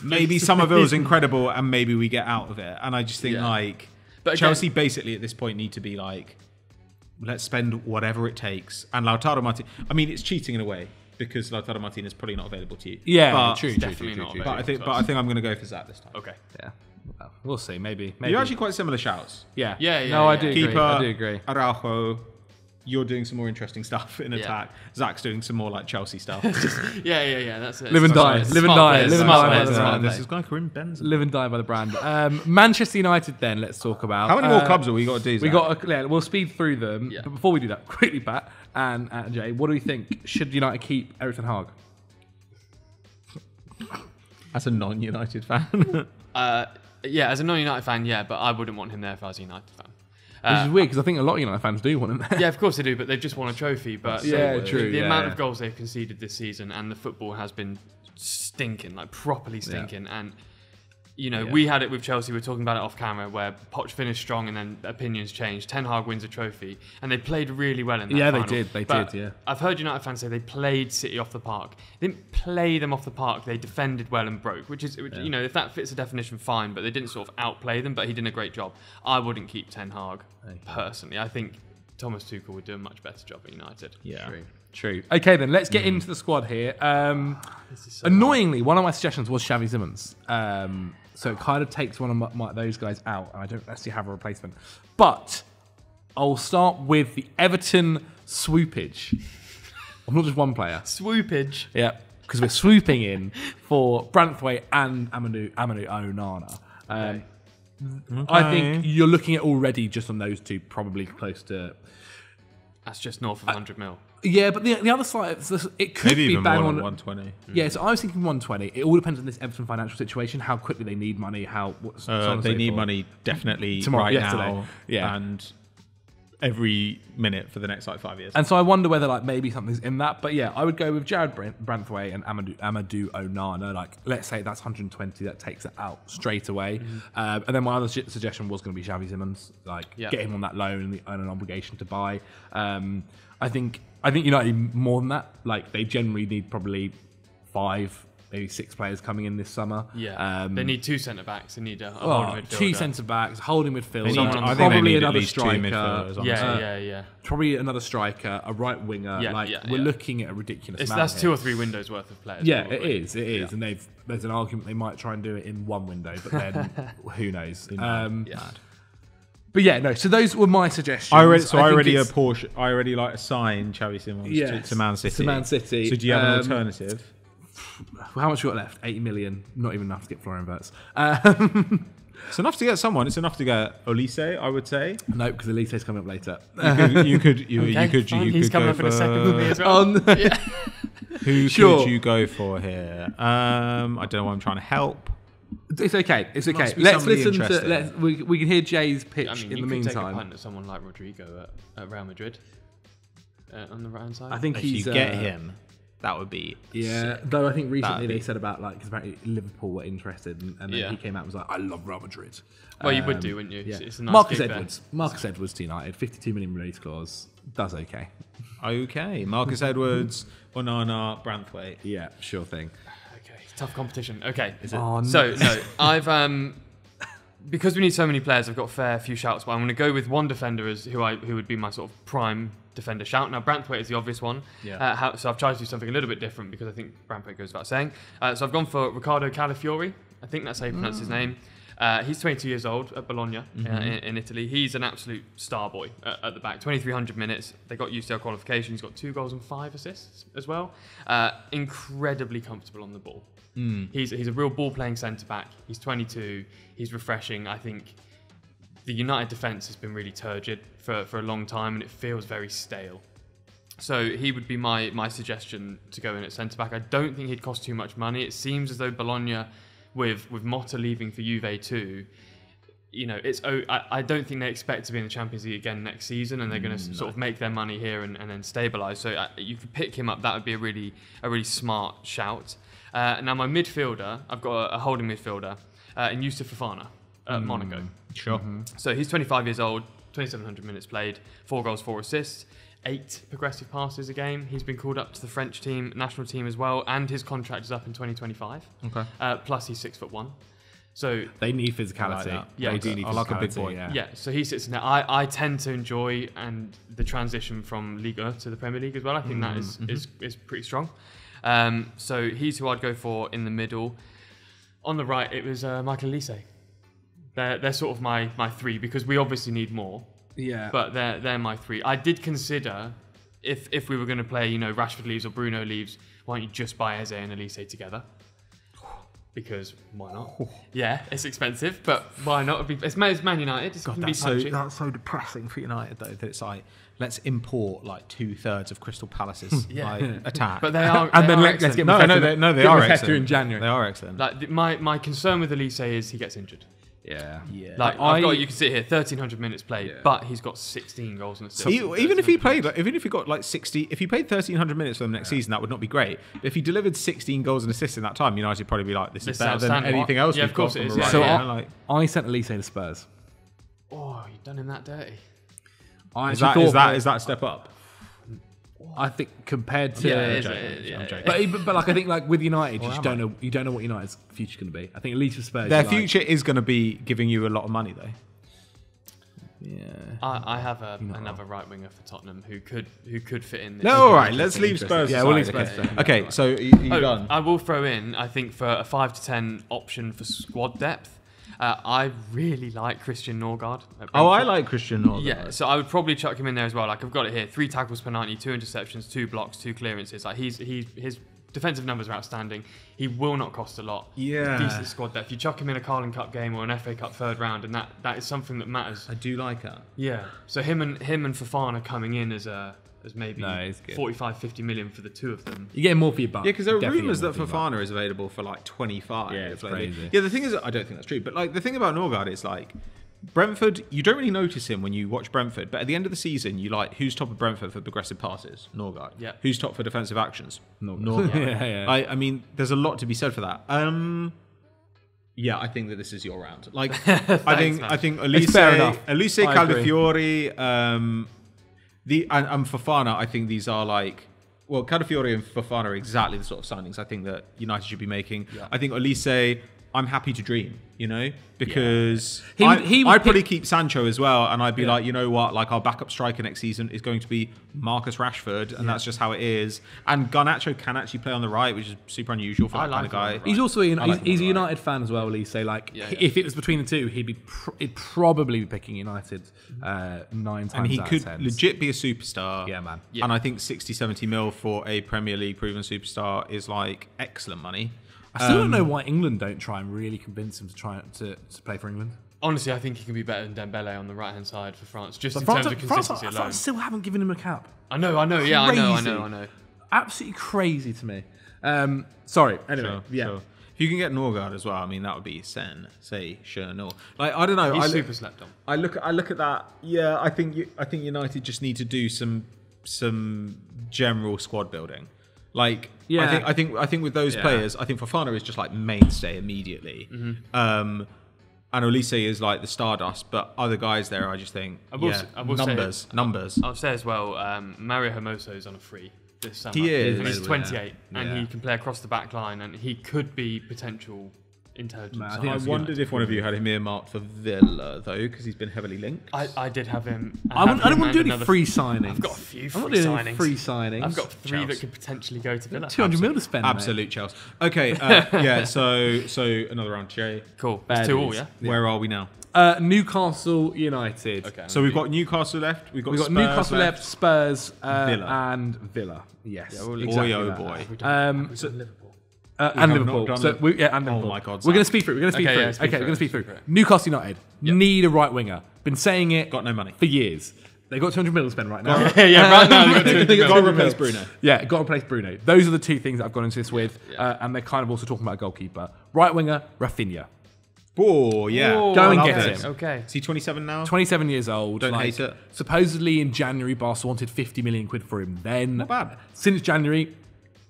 maybe Somerville's incredible and maybe we get out of it. And I just think but Chelsea basically at this point need to be like, let's spend whatever it takes. And Lautaro Martinez, I mean, it's cheating in a way, because Lautaro Martinez is probably not available to you. True. But I think I'm going to go for Zach this time. Okay. Yeah. Well, we'll see. Maybe. You're actually quite similar shouts. Yeah. No, I do agree. I do agree. Araujo, you're doing some more interesting stuff in attack. Zach's doing some more like Chelsea stuff. Yeah. That's it. Live and die. Live and die. Live and die by the brand. This is going Karim Benzema. Live and die by the brand. Manchester United. Then let's talk about. How many more clubs have we got to do? Zach? We'll speed through them. Yeah. But before we do that, quickly, Pat and Jay, what do we think? Should United keep Eric Ten Hag? As a non-United fan. Yeah, as a non-United fan, yeah, but I wouldn't want him there if I was a United fan. Which is weird because I think a lot of United fans do want him there. Yeah, of course they do, but they've just won a trophy. But true. The amount of goals they've conceded this season and the football has been stinking, like properly stinking. And we had it with Chelsea. We were talking about it off camera, where Poch finished strong and then opinions changed. Ten Hag wins a trophy, and they played really well in that final. They did. They did. I've heard United fans say they played City off the park. They didn't play them off the park. They defended well and broke, which if that fits the definition, fine. But they didn't sort of outplay them. But he did a great job. I wouldn't keep Ten Hag personally. I think Thomas Tuchel would do a much better job at United. Yeah. True. Okay, then let's get into the squad here. Annoyingly, one of my suggestions was Xavi Simons. So it kind of takes one of those guys out. I don't actually have a replacement. But I'll start with the Everton swoopage. I'm not just one player. Swoopage? Yeah, because we're swooping in for Brentford and Amadou Onana. I think you're looking at already just on those two, probably close to... That's just north of 100 mil. Yeah, but the other side, it could maybe be even bang more on than 120. Yeah, so I was thinking 120. It all depends on this Everton financial situation, how quickly they need money, they need money definitely yesterday. now, yeah, and every minute for the next 5 years. And so I wonder whether maybe something's in that. But yeah, I would go with Jared Brantwaite and Amadou Onana. Let's say that's 120. That takes it out straight away. And then my other suggestion was going to be Xavi Simons. Get him on that loan and an obligation to buy. I think United need more than that. They generally need probably 5, maybe 6 players coming in this summer. Yeah, they need 2 centre backs. They need a holding midfielder. 2 centre backs, holding midfield. I think they need another at least striker. 2 midfielders. Yeah. Probably another striker, a right winger. We're looking at a ridiculous amount. That's 2 or 3 windows worth of players. Yeah, probably. it is, and there's an argument they might try and do it in 1 window, but then who knows? But yeah, no. So those were my suggestions. I already assigned Xavi Simons to Man City. To Man City. So do you have an alternative? How much you got left? 80 million. Not even enough to get Florian Wirtz. It's enough to get someone. It's enough to get Olise, I would say. No, because Olise's coming up later. You could. He's coming up in a second with me as well. Who could you go for here? I don't know why I'm trying to help. It's okay. Let's listen to. We can hear Jay's pitch in the meantime. You could take a punt at someone like Rodrigo at Real Madrid on the right hand side. I think if you get him, that would be sick. Though I think recently they said about because apparently Liverpool were interested, and then he came out and was like, "I love Real Madrid." Well, you would do, wouldn't you? Yeah. It's a nice Marcus Edwards to United, 52 million release clause, does okay. Okay, Marcus Edwards, Onana, Brantwaite. Yeah, sure thing. Tough competition. Okay. No. So I've because we need so many players, I've got a fair few shouts, but I'm going to go with one defender who would be my sort of prime defender shout. Now Brantwaite is the obvious one. Yeah. So I've tried to do something a little bit different because I think Brantwaite goes without saying. So I've gone for Riccardo Calafiori. I think that's how you pronounce his name. He's 22 years old at Bologna in Italy. He's an absolute star boy at the back. 2,300 minutes. They got UCL qualification. He's got 2 goals and 5 assists as well. Incredibly comfortable on the ball. He's a real ball-playing centre-back. He's 22. He's refreshing. I think the United defence has been really turgid for a long time, and it feels very stale. So he would be my suggestion to go in at centre-back. I don't think he'd cost too much money. It seems as though Bologna, with Motta leaving for Juve too, I don't think they expect to be in the Champions League again next season, and they're going to sort of make their money here and then stabilise. So you could pick him up. That would be a really smart shout. Now my midfielder, I've got a holding midfielder in Youssouf Fofana at Monaco. Sure. So he's 25 years old, 2,700 minutes played, 4 goals, 4 assists, 8 progressive passes a game. He's been called up to the French national team as well, and his contract is up in 2025. Okay. Plus he's 6'1". So they need physicality. They do need physicality. I like a big boy. Yeah. So he sits in there. I tend to enjoy the transition from Liga to the Premier League as well. I think that is pretty strong. So he's who I'd go for in the middle. On the right, it was Michael Olise. They're sort of my 3 because we obviously need more. Yeah. But they're my three. I did consider if we were going to play, Rashford leaves or Bruno leaves, why don't you just buy Eze and Elise together? Because why not? Yeah, it's expensive, but why not? It's Man United. It's going to be punchy. That's so depressing for United, though, that it's like, let's import like 2/3 of Crystal Palace's attack. But they are. And then let's excellent. get they are excellent. in January. They are excellent. Like my concern with Elise is he gets injured. Yeah. Like you can sit here, 1,300 minutes played, but he's got 16 goals and assists. Even if he played, even if he got like 60, if he played 1,300 minutes for them next season, that would not be great. But if he delivered 16 goals and assists in that time, United would probably be like, this is better than anything else we've got. From is, so I sent Elise to Spurs. Oh, you've done him that dirty. Is that a step up? I think compared to, I'm joking. But like I think like with United, you don't know what United's future's going to be. I think at least for Spurs, their future is going to be giving you a lot of money though. Yeah, I have another right winger for Tottenham who could fit in. This. No, all right, let's leave Spurs. Yeah, we'll leave Spurs. Okay, so you done? I will throw in. I think for a 5 to 10 option for squad depth. I really like Christian Norgard. Oh, I like Christian Norgard. Yeah, so I would probably chuck him in there as well. Like I've got it here: 3 tackles per 90, 2 interceptions, 2 blocks, 2 clearances. Like his defensive numbers are outstanding. He will not cost a lot. Yeah, decent squad depth. You chuck him in a Carling Cup game or an FA Cup third round, and that is something that matters. I do like that. Yeah. So him and Fofana coming in as maybe 45, 50 million for the two of them. You get more for your buck. Yeah, because there are rumours that Fofana is available for like 25. Yeah, it's crazy. Yeah, the thing is, I don't think that's true. But like the thing about Norgard is like Brentford, you don't really notice him when you watch Brentford, but at the end of the season, you like who's top of Brentford for progressive passes? Norgard. Yeah. Who's top for defensive actions? Norgard. Yeah. I mean, there's a lot to be said for that. Yeah, I think that this is your round. Like, I think Elise Calafiori, and Fofana, I think these are like, well, Calafiori and Fofana are exactly the sort of signings I think that United should be making. Yeah. I think Elise, I'm happy to dream, because I'd probably keep Sancho as well, and I'd be like, you know what, like our backup striker next season is going to be Marcus Rashford, and that's just how it is. And Garnacho can actually play on the right, which is super unusual for that kind of guy. He's also he's a United fan as well, Elise. Like if it was between the two, he'd probably be picking United 9 times and he out could of 10. legit be a superstar. Yeah, man. And I think 60-70 mil for a Premier League proven superstar is like excellent money. I still don't know why England don't try and really convince him to try to play for England. Honestly, I think he can be better than Dembele on the right-hand side for France, just in terms of consistency alone. France still haven't given him a cap. I know. Yeah, I know. Absolutely crazy to me. Sorry. Anyway, Sure. If you can get Norgard as well, I mean that would be sensational. Like I don't know, he's super slept on. I look at that. Yeah, I think United just need to do some general squad building. Like, I think with those players, I think Fofana is just like mainstay immediately. Mm-hmm. And Elise is like the stardust, but other guys there, I just think, numbers. I'll say as well, Mario Hermoso is on a free this summer. He is. He's 28, and he can play across the back line, and he could be potential intelligence. I wondered if one of you had him earmarked for Villa, though, because he's been heavily linked. I did have him. I don't want to do any free signings. I've got a few free signings. I've got 3 that could potentially go to Villa. 200 mil to spend. Absolute Chelsea. Okay, so another round, Jay. Cool. It's 2 all, yeah? Where are we now? Newcastle United. Okay. So we've got Newcastle left. We've got Newcastle left, Spurs, and Villa. Yes. Yeah, exactly. Boy. Liverpool. And Liverpool. And Liverpool. Oh my God. We're going to speak through. We're going to speak through. Newcastle United need a right winger. Been saying it. Got no money for years. They got 200 million to spend right now. Right now they got to replace Bruno. Yeah, got to replace Bruno. Those are the 2 things that I've gone into this with, and they're kind of also talking about a goalkeeper. Right winger, Rafinha. Oh yeah, go and get him. Okay, is he 27 now? 27 years old. Don't hate it. Supposedly in January, Barca wanted 50 million quid for him. Then, not bad. Since January,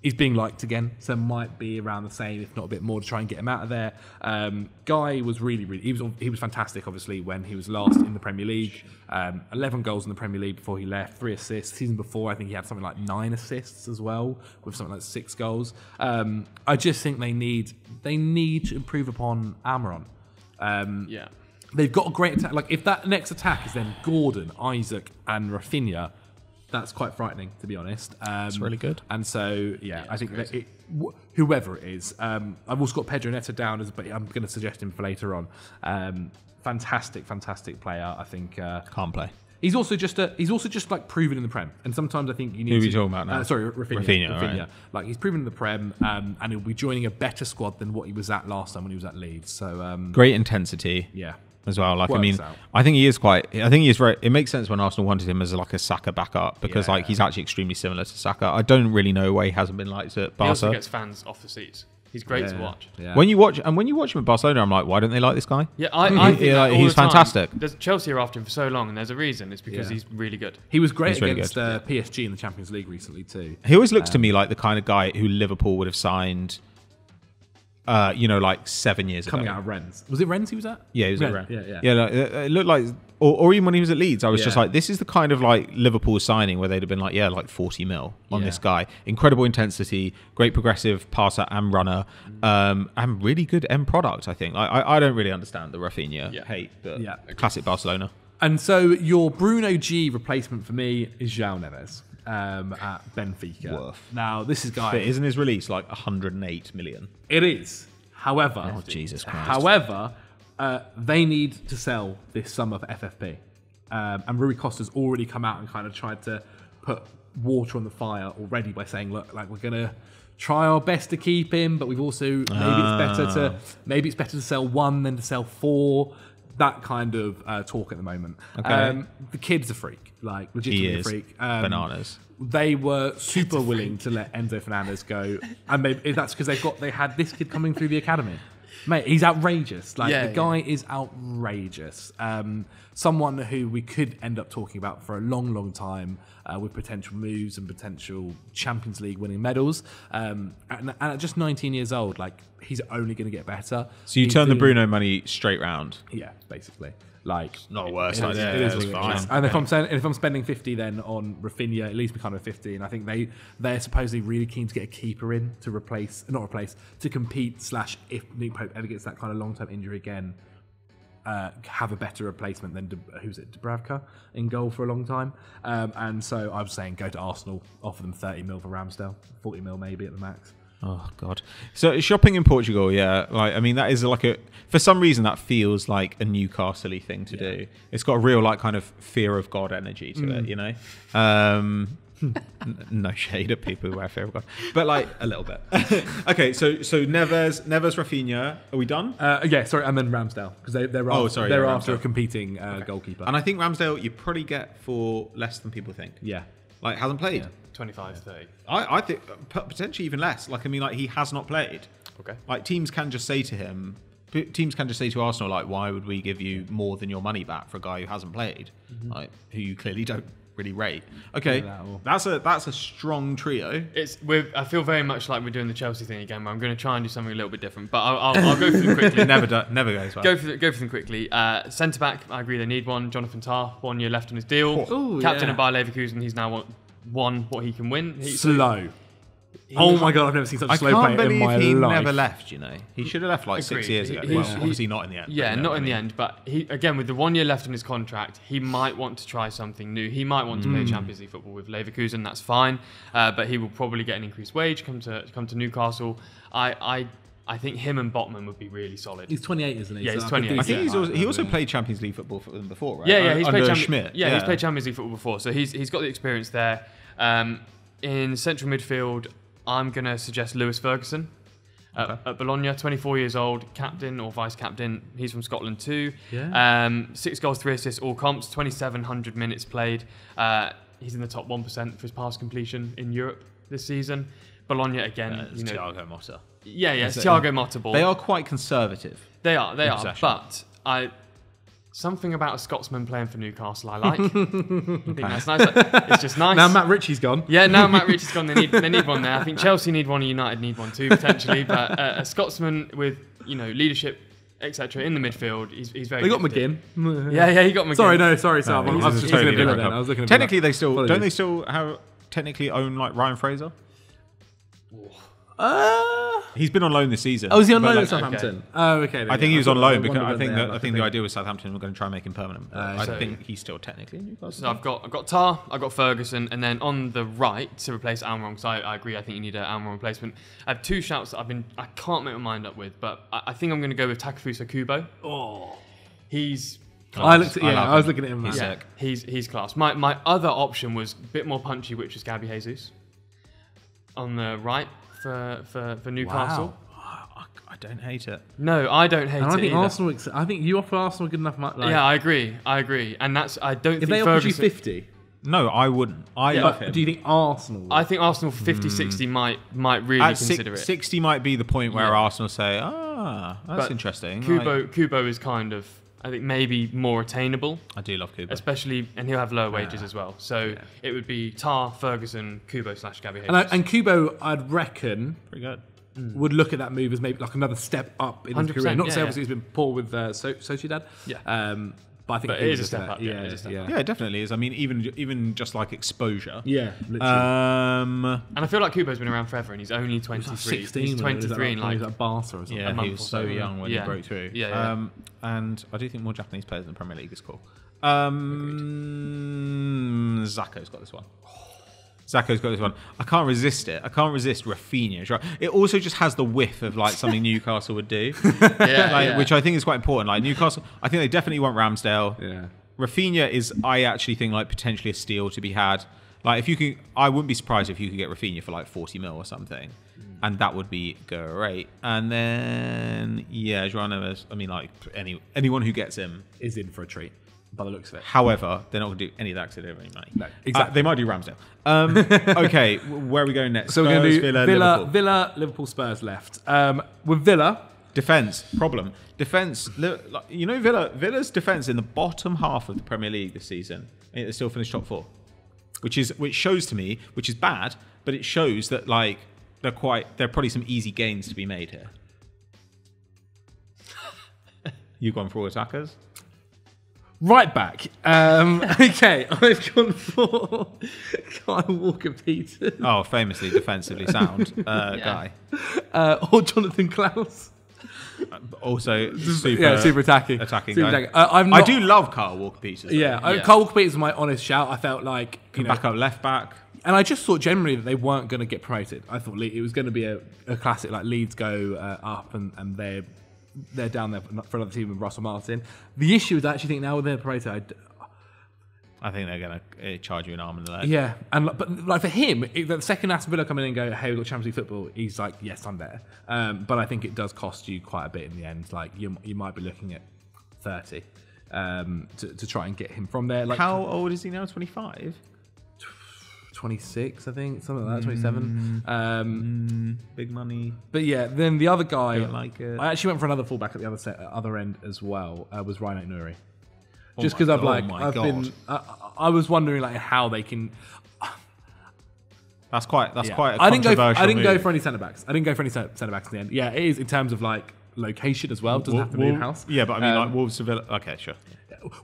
he's being liked again, so might be around the same, if not a bit more, to try and get him out of there. Guy was really, he was fantastic. Obviously, when he was last in the Premier League, 11 goals in the Premier League before he left, 3 assists. Season before, I think he had something like 9 assists as well, with something like 6 goals. I just think they need to improve upon Almiron. They've got a great attack. Like if that next attack is then Gordon, Isaac, and Rafinha, that's quite frightening, to be honest. It's really good. And so, I think that whoever it is, I've also got Pedro Neto down but I'm going to suggest him for later on. Fantastic player. I think can't play. He's also just like proven in the Prem, and sometimes I think you need. Who are we talking about now? Sorry, Rafinha. Right. Like he's proven in the Prem, and he'll be joining a better squad than what he was at last time when he was at Leeds. So great intensity. Yeah. As well, like Works out. I think he is quite. I think he is very. It makes sense when Arsenal wanted him as like a Saka backup because like he's actually extremely similar to Saka. I don't really know why he hasn't been liked at Barca. He also gets fans off the seats. He's great to watch. Yeah. When you watch him at Barcelona, I'm like, why don't they like this guy? Yeah, I think that all he's the time. fantastic. There's Chelsea are after him for so long, and there's a reason. It's because he's really good. He was great really against PSG in the Champions League recently too. He always looks to me like the kind of guy who Liverpool would have signed. Like 7 years Coming ago. out of Rennes. Was it Rennes he was at? Yeah, he was at Rennes. Rennes. Yeah. Like, it looked like, or even when he was at Leeds, I was just like, this is the kind of like Liverpool signing where they'd have been like, like 40 mil on this guy. Incredible intensity, great progressive passer and runner, and really good end product. I think. Like, I don't really understand the Rafinha hate, but classic Barcelona. And so your Bruno G replacement for me is João Neves. At Benfica. Woof. Now, this is guy. But isn't his release like 108 million? It is. However, Oh, Jesus Christ. However, they need to sell this summer for FFP. And Rui Costa's already come out and kind of tried to put water on the fire already by saying, look, like we're going to try our best to keep him, but we've also maybe it's better to sell one than to sell four. That kind of talk at the moment. Okay. The kid's a freak, like legitimately He a is. freak. Bananas. They were super willing to let Enzo Fernandez go, and maybe that's because they had this kid coming through the academy. Mate, he's outrageous. Like the guy is outrageous. Someone who we could end up talking about for a long, long time with potential moves and potential Champions League winning medals. And at just 19 years old, like he's only going to get better. So you turn the Bruno money straight round. Yeah, basically. Like Not worse. it is fine. And if I'm spending 50 then on Rafinha, at least we kind of 50. And I think they're supposedly really keen to get a keeper in to to compete / if Nick Pope ever gets that kind of long-term injury again, have a better replacement than Dubravka in goal for a long time. And so I was saying go to Arsenal, offer them 30 mil for Ramsdale, 40 mil maybe at the max. Oh God! So shopping in Portugal, like I mean, that is like for some reason that feels like a Newcastle-y thing to do. It's got a real like kind of fear of God energy to it, you know. No shade at people who wear fear of God, but like a little bit. Okay, so Neves, Rafinha, are we done? Yeah, sorry, and then Ramsdale because they're after a competing goalkeeper. And I think Ramsdale you probably get for less than people think. Yeah, like hasn't played. Yeah. 25, 30. I think potentially even less. Like I mean, like he has not played. Okay. Like teams can just say to Arsenal, like, why would we give you more than your money back for a guy who hasn't played, like who you clearly don't really rate? Okay, that's a strong trio. I feel very much like we're doing the Chelsea thing again, but I'm going to try and do something a little bit different. But I'll go through them quickly. Never goes well. Go for them quickly. Centre back, I agree they need one. Jonathan Tah, 1 year left on his deal. Ooh, Captain of Bayer Leverkusen, he's now won what he can win. Slow. Oh my God, I've never seen such slow play in my life. He never left, you know. He should have left like 6 years ago. Well, obviously not in the end. Yeah, not in the end. But he, again, with the 1 year left on his contract, he might want to try something new. He might want to play Champions League football with Leverkusen. That's fine. But he will probably get an increased wage, come to Newcastle. I think him and Botman would be really solid. He's 28, isn't he? Yeah, he's 28. I think he also played Champions League football for them before, right? Yeah, he's under played Schmidt. Yeah, he's played Champions League football before, so he's got the experience there. In central midfield, I'm going to suggest Lewis Ferguson at Bologna, 24 years old, captain or vice captain. He's from Scotland too. Yeah. 6 goals, 3 assists, all comps, 2,700 minutes played. He's in the top 1% for his pass completion in Europe this season. Bologna again. It's Thiago Motta. Yeah, it's Thiago Motta ball. They are quite conservative. They are. But something about a Scotsman playing for Newcastle I like. I think that's nice. It's just nice. Now Matt Ritchie's gone. Yeah, now Matt Ritchie's gone. They need one there. I think Chelsea need one, and United need one too potentially. But a Scotsman with leadership, etc. in the midfield, he's very. They got gifted. McGinn. Yeah, he got McGinn. Sorry, Sam. I was totally looking at different Villa then. I was looking at Technically, Villa. they still Apologies. don't. They still have technically own like Ryan Fraser. He's been on loan this season. Oh, is he on but, loan like, at Southampton? Oh, okay. I think he was on loan because I think the idea was Southampton were going to try and make him permanent. I So- think he's still technically in Newcastle. So I've got Tar, I've got Ferguson, and then on the right to replace Almiron, because I agree, I think you need an Almiron replacement. I have 2 shouts that I can't make my mind up with, but I think I'm going to go with Takefusa Kubo. Oh, He's I was looking at him. He's Yeah, sick. he's class. My other option was a bit more punchy, which was Gabby Jesus on the right for Newcastle. Wow. I don't hate it. No, I don't hate And it I think either. Arsenal. I think you offer Arsenal good enough. Yeah, I agree, and that's I don't If think they offered you Ferguson. 50, No, I wouldn't. I love him. do you think Arsenal? I think Arsenal 50-60 might really At consider it. 60 might be the point where Yeah. Arsenal say, that's But interesting. Kubo is kind of, I think, maybe more attainable, I do love Kubo. especially, and he'll have lower wages as well. So it would be Tar, Ferguson, Kubo / Gabby Jesus. and Kubo, I'd reckon, Pretty good. would look at that move as maybe like another step up in his 100%, career. Not to say yeah, obviously he's been poor with Sociedad. Yeah. But I think But he it would is a look step at up, that. yeah, it is a step up. Yeah, it definitely is. I mean, even just like exposure. Yeah, literally. And I feel like Kubo's been around forever, and he's only 23. 16. He's 23 in like like Barca or something. Yeah, month he was or so so. young when Yeah. he broke through. Yeah. And I do think more Japanese players in the Premier League is cool. Zacco's got this one. Zacco's got this one. I can't resist it. I can't resist Rafinha. Right? It also just has the whiff of like something Newcastle would do, which I think is quite important. Like Newcastle, I think they definitely want Ramsdale. Yeah. Rafinha is, I actually think, like potentially a steal to be had. Like if you can, I wouldn't be surprised if you could get Rafinha for like 40 mil or something, and that would be great. And then João Neves. I mean, like anyone who gets him Is in for a treat by the looks of it. However, they're not going to do any of that because they don't have any money. No, exactly. They might do Ramsdale. Okay, where are we going next? So we're going to do Liverpool. Villa, Liverpool, Spurs left. With Villa, Defense problem. Defense. Villa's defense in the bottom half of the Premier League this season. And they still finished top 4, which shows to me, which is bad, but it shows that like there are probably some easy gains to be made here. You've gone for all attackers. right back. Okay, I've gone for Kyle Walker-Peters. Oh, famously defensively sound guy. Or Jonathan Klaus. Also, super attacking. Attacking Super guy. attacking. I do love Kyle Walker-Peters. Yeah, Yeah. Kyle Walker-Peters is my honest shout. I felt like Back up left back. and I just thought generally that they weren't going to get promoted. I thought it was going to be a classic like Leeds go up and they're down there for another team with Russell Martin. The issue is I actually think now with their promoted, I think they're going to charge you an arm and a leg. yeah, but like for him, the second Aston Villa come in and go, hey, we've got Champions League football, he's like, yes, I'm there. But I think it does cost you quite a bit in the end. Like you might be looking at 30 to try and get him from there. Like How old is he now? 25? 26, I think, something like that, 27. Big money. But yeah, then the other guy, Don't like it. I actually went for another fullback at the other end as well, was Ryan Nouri. Just because I was wondering like how they can. That's quite a I didn't controversial go move. for any centre backs. I didn't go for any centre backs in the end. Yeah, it is in terms of like location as well. It doesn't have to be in house. Yeah, but I mean, like Wolves, Sevilla. Okay, sure.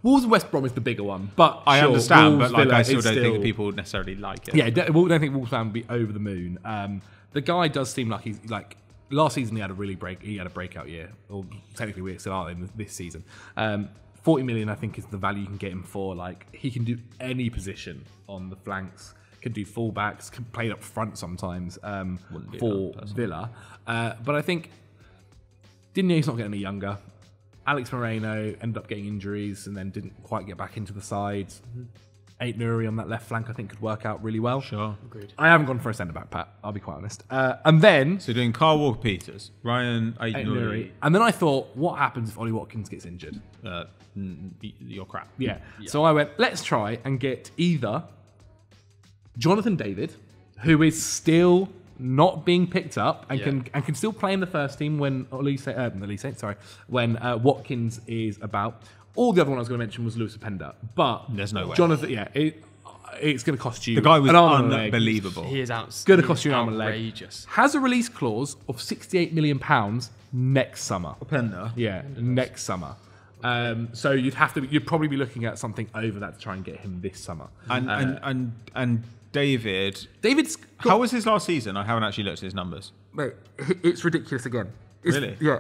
Wolves and West Brom is the bigger one, but I sure, understand, Wolves, but like Villa I still is don't think that people necessarily like it. Yeah, don't think Wolves fan would be over the moon. The guy does seem like he's like last season he had a breakout year. Or technically we still are in this season. 40 million I think is the value you can get him for. Like he can do any position on the flanks, can do fullbacks, can play up front sometimes for Villa. But I think Dinier's not getting any younger. Alex Moreno ended up getting injuries and then didn't quite get back into the side. Ait Nouri on that left flank I think could work out really well. Sure. Agreed. I haven't gone for a centre-back, Pat. I'll be quite honest. And then... So doing Kyle Walker-Peters, Ryan Ait Nouri. Nouri. And then I thought, what happens if Ollie Watkins gets injured? You're crap. Yeah. So I went, let's try and get either Jonathan David, who is still not being picked up and can still play in the first team when when Watkins is about. Or the other one I was going to mention was Lewis Openda, but There's no way. Jonathan, it's going to cost you. The guy was an arm and a leg. unbelievable. He is Going to cost you an arm and a leg. outrageous. Has a release clause of £68 million next summer. Openda. Yeah, next summer. So you'd probably be looking at something over that to try and get him this summer. And David's. How was his last season? I haven't actually looked at his numbers. Mate, it's ridiculous again. Really? Yeah.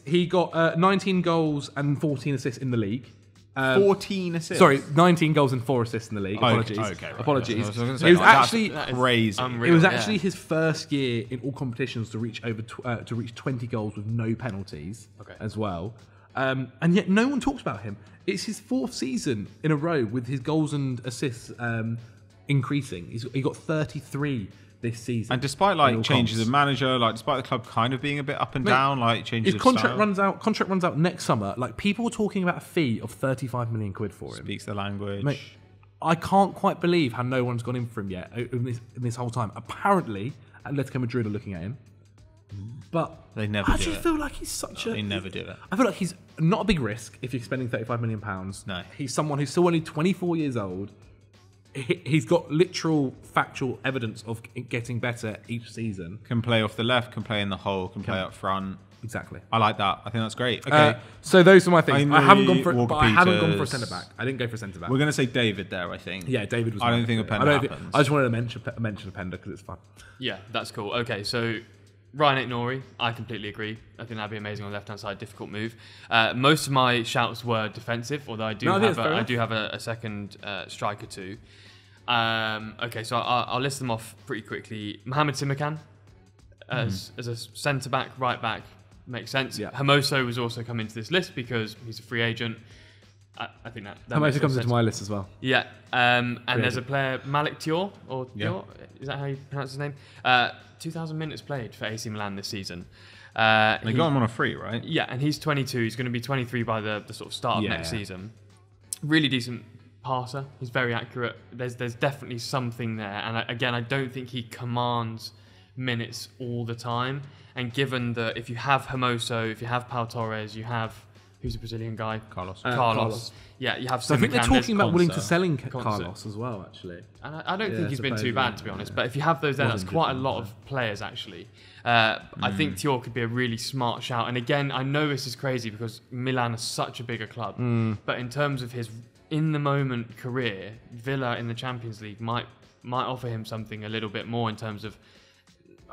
He got 19 goals and 14 assists in the league. 14 assists. Sorry, 19 goals and 4 assists in the league. Apologies. Okay, right. Apologies. I was gonna It say, was like, that's actually crazy. unreal. It was actually his first year in all competitions to reach to reach 20 goals with no penalties Okay. as well. And yet no one talks about him. It's his 4th season in a row with his goals and assists increasing. He got 33 this season. And despite changes of manager, despite the club kind of being a bit up and down, changes his of style. Contract runs out next summer. People were talking about a fee of 35 million quid for him. Speaks the language. Mate, I can't quite believe how no one's gone in for him yet in this whole time. Apparently, Atletico Madrid are looking at him. But they never do it. I just feel like he's such a... They never do it. I feel like he's not a big risk if you're spending £35 million. No. He's someone who's still only 24 years old. He's got literal factual evidence of getting better each season. Can play off the left, can play in the hole, can play up front. Exactly. I like that. I think that's great. Okay. So those are my things. I haven't gone for a centre back. I didn't go for a centre back. We're going to say David there, I think. Yeah, David was. I don't think Openda happens. I just wanted to mention Openda because it's fun. Yeah, that's cool. Okay, so Ryan Aït-Nouri, I completely agree. I think that'd be amazing on the left-hand side. Difficult move. Most of my shouts were defensive, although I do have a second striker too. Okay, so I'll list them off pretty quickly. Mohamed Simakan as a centre back, right back makes sense. Yeah. Hermoso was also come into this list because he's a free agent. I think that Hermoso comes into my list as well. Yeah, and there's a player Malik Thior, Thior, is that how you pronounce his name? 2,000 minutes played for AC Milan this season. They got him on a free, right? Yeah, and he's 22. He's going to be 23 by the sort of start of next season. Really decent passer. He's very accurate. There's definitely something there. And I don't think he commands minutes all the time. And given that if you have Hermoso, if you have Pau Torres, you have... Who's the Brazilian guy? Carlos. Yeah, you have. So I think they're talking about willing to selling Carlos as well, actually. And I don't think he's been too bad, to be honest. But if you have those there, that's quite a lot of players, actually. I think Thior could be a really smart shout. And again, I know this is crazy because Milan is such a bigger club. But in terms of his in-the-moment career, Villa in the Champions League might offer him something a little bit more in terms of...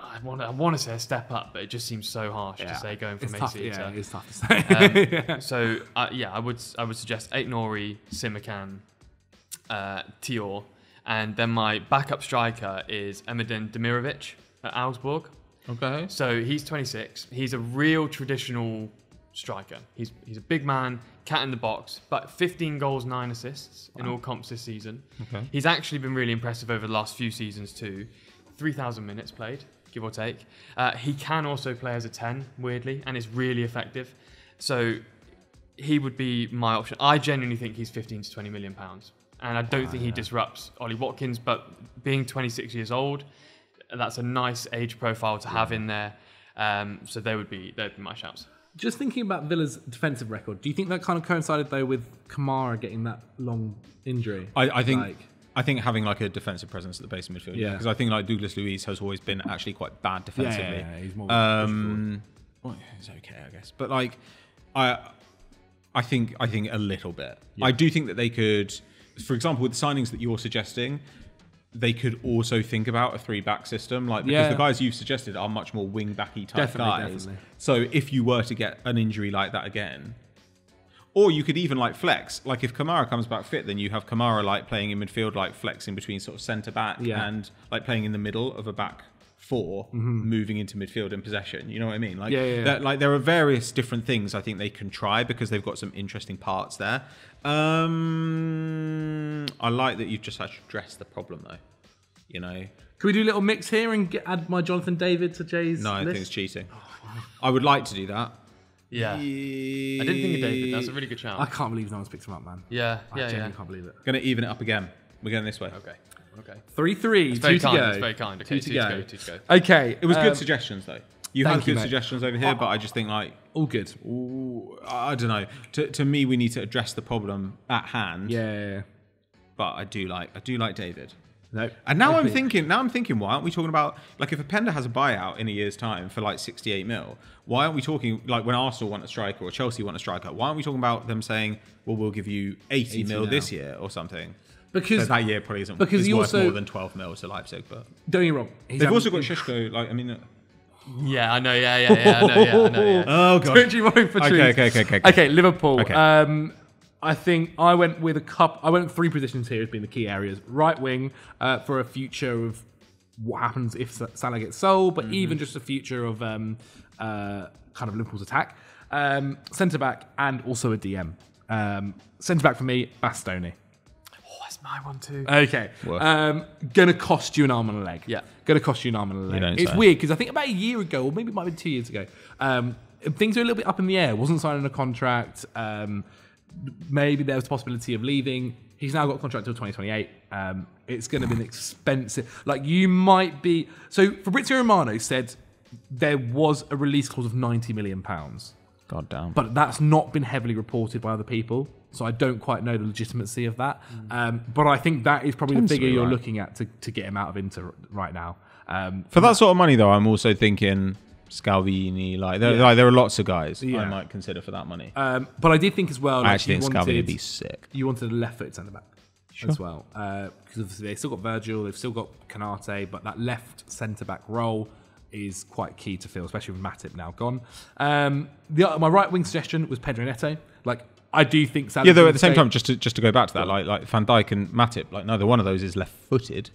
I want to say a step up, but it just seems so harsh to say going from AC. Yeah, it's tough to say. So I would suggest Aït-Nouri, Simakan, Thior, and then my backup striker is Emedin Demirovic at Augsburg. Okay. So he's 26. He's a real traditional striker. He's a big man, cat in the box, but 15 goals, 9 assists in all comps this season. Okay. He's actually been really impressive over the last few seasons too. 3,000 minutes played, give or take. He can also play as a 10, weirdly, and is really effective. So he would be my option. I genuinely think he's 15 to 20 million pounds. And I don't think he disrupts Ollie Watkins, but being 26 years old, that's a nice age profile to have in there. So they'd be my shouts. Just thinking about Villa's defensive record, do you think that kind of coincided, though, with Kamara getting that long injury? I think having a defensive presence at the base of midfield, because I think Douglas Luiz has always been actually quite bad defensively. Yeah, he's more. Well, it's okay, I guess, but I think a little bit. Yeah. I do think that they could, for example, with the signings that you're suggesting, they could also think about a 3-back system, because the guys you've suggested are much more wing-backy type guys. Definitely. So if you were to get an injury like that again. Or you could even flex. If Kamara comes back fit, then you have Kamara playing in midfield, flexing between sort of centre back and playing in the middle of a back 4, moving into midfield in possession. You know what I mean? There are various different things I think they can try because they've got some interesting parts there. I like that you've just actually addressed the problem though. You know. Can we do a little mix here and add my Jonathan David to Jay's No, I list? think it's cheating. I would like to do that. Yeah. I didn't think of David. That's a really good shout. I can't believe no one's picked him up, man. Yeah. I genuinely can't believe it. Going to even it up again. We're going this way. Okay. 3-3. It's very 2 kind. to go. It's very kind. Okay, 2 to go. Okay. It was good suggestions though. You had good mate. suggestions over here, but I just think all good. I don't know. To me, we need to address the problem at hand. Yeah. But I do like David. No. And now I'm thinking, why aren't we talking about if Openda has a buyout in a year's time for 68 mil? Why aren't we talking when Arsenal want a striker or Chelsea want a striker? Why aren't we talking about them saying, well, we'll give you 80 mil now. This year or something? Because so that year probably isn't. Because it's worth also, more than 12 mil to Leipzig, but don't get me wrong. They've also got Šeško. Yeah, I know. Yeah, I know. Yeah. Oh god. Don't you worry for truth. Okay, Liverpool. Okay. I think I went with I went 3 positions here as being the key areas. Right wing for a future of what happens if Salah gets sold, but even just a future of kind of Liverpool's attack. Centre back and also a DM. Centre back for me, Bastoni. Oh, that's my one too. Okay. Gonna cost you an arm and a leg. Yeah. Gonna cost you an arm and a leg. It's weird because I think about a year ago, or maybe it might have been 2 years ago, things were a little bit up in the air. Wasn't signing a contract. Maybe there was the possibility of leaving. He's now got a contract until 2028. It's going to be an expensive. Like, you might be. So Fabrizio Romano said there was a release clause of £90 million. God damn. But that's not been heavily reported by other people. So I don't quite know the legitimacy of that. But I think that is probably the figure you're looking at to get him out of Inter right now. For that sort of money, though, I'm also thinking Scalvini. There are lots of guys I might consider for that money. But I did think as well. I actually think Scalvini would be sick. You wanted a left-footed centre-back as well. Because obviously they've still got Virgil, they've still got Canate, but that left centre-back role is quite key to fill, especially with Matip now gone. My right-wing suggestion was Pedro Neto. Like, I do think Salah's though at the same time, just to go back to that, like Van Dijk and Matip, like neither one of those is left-footed.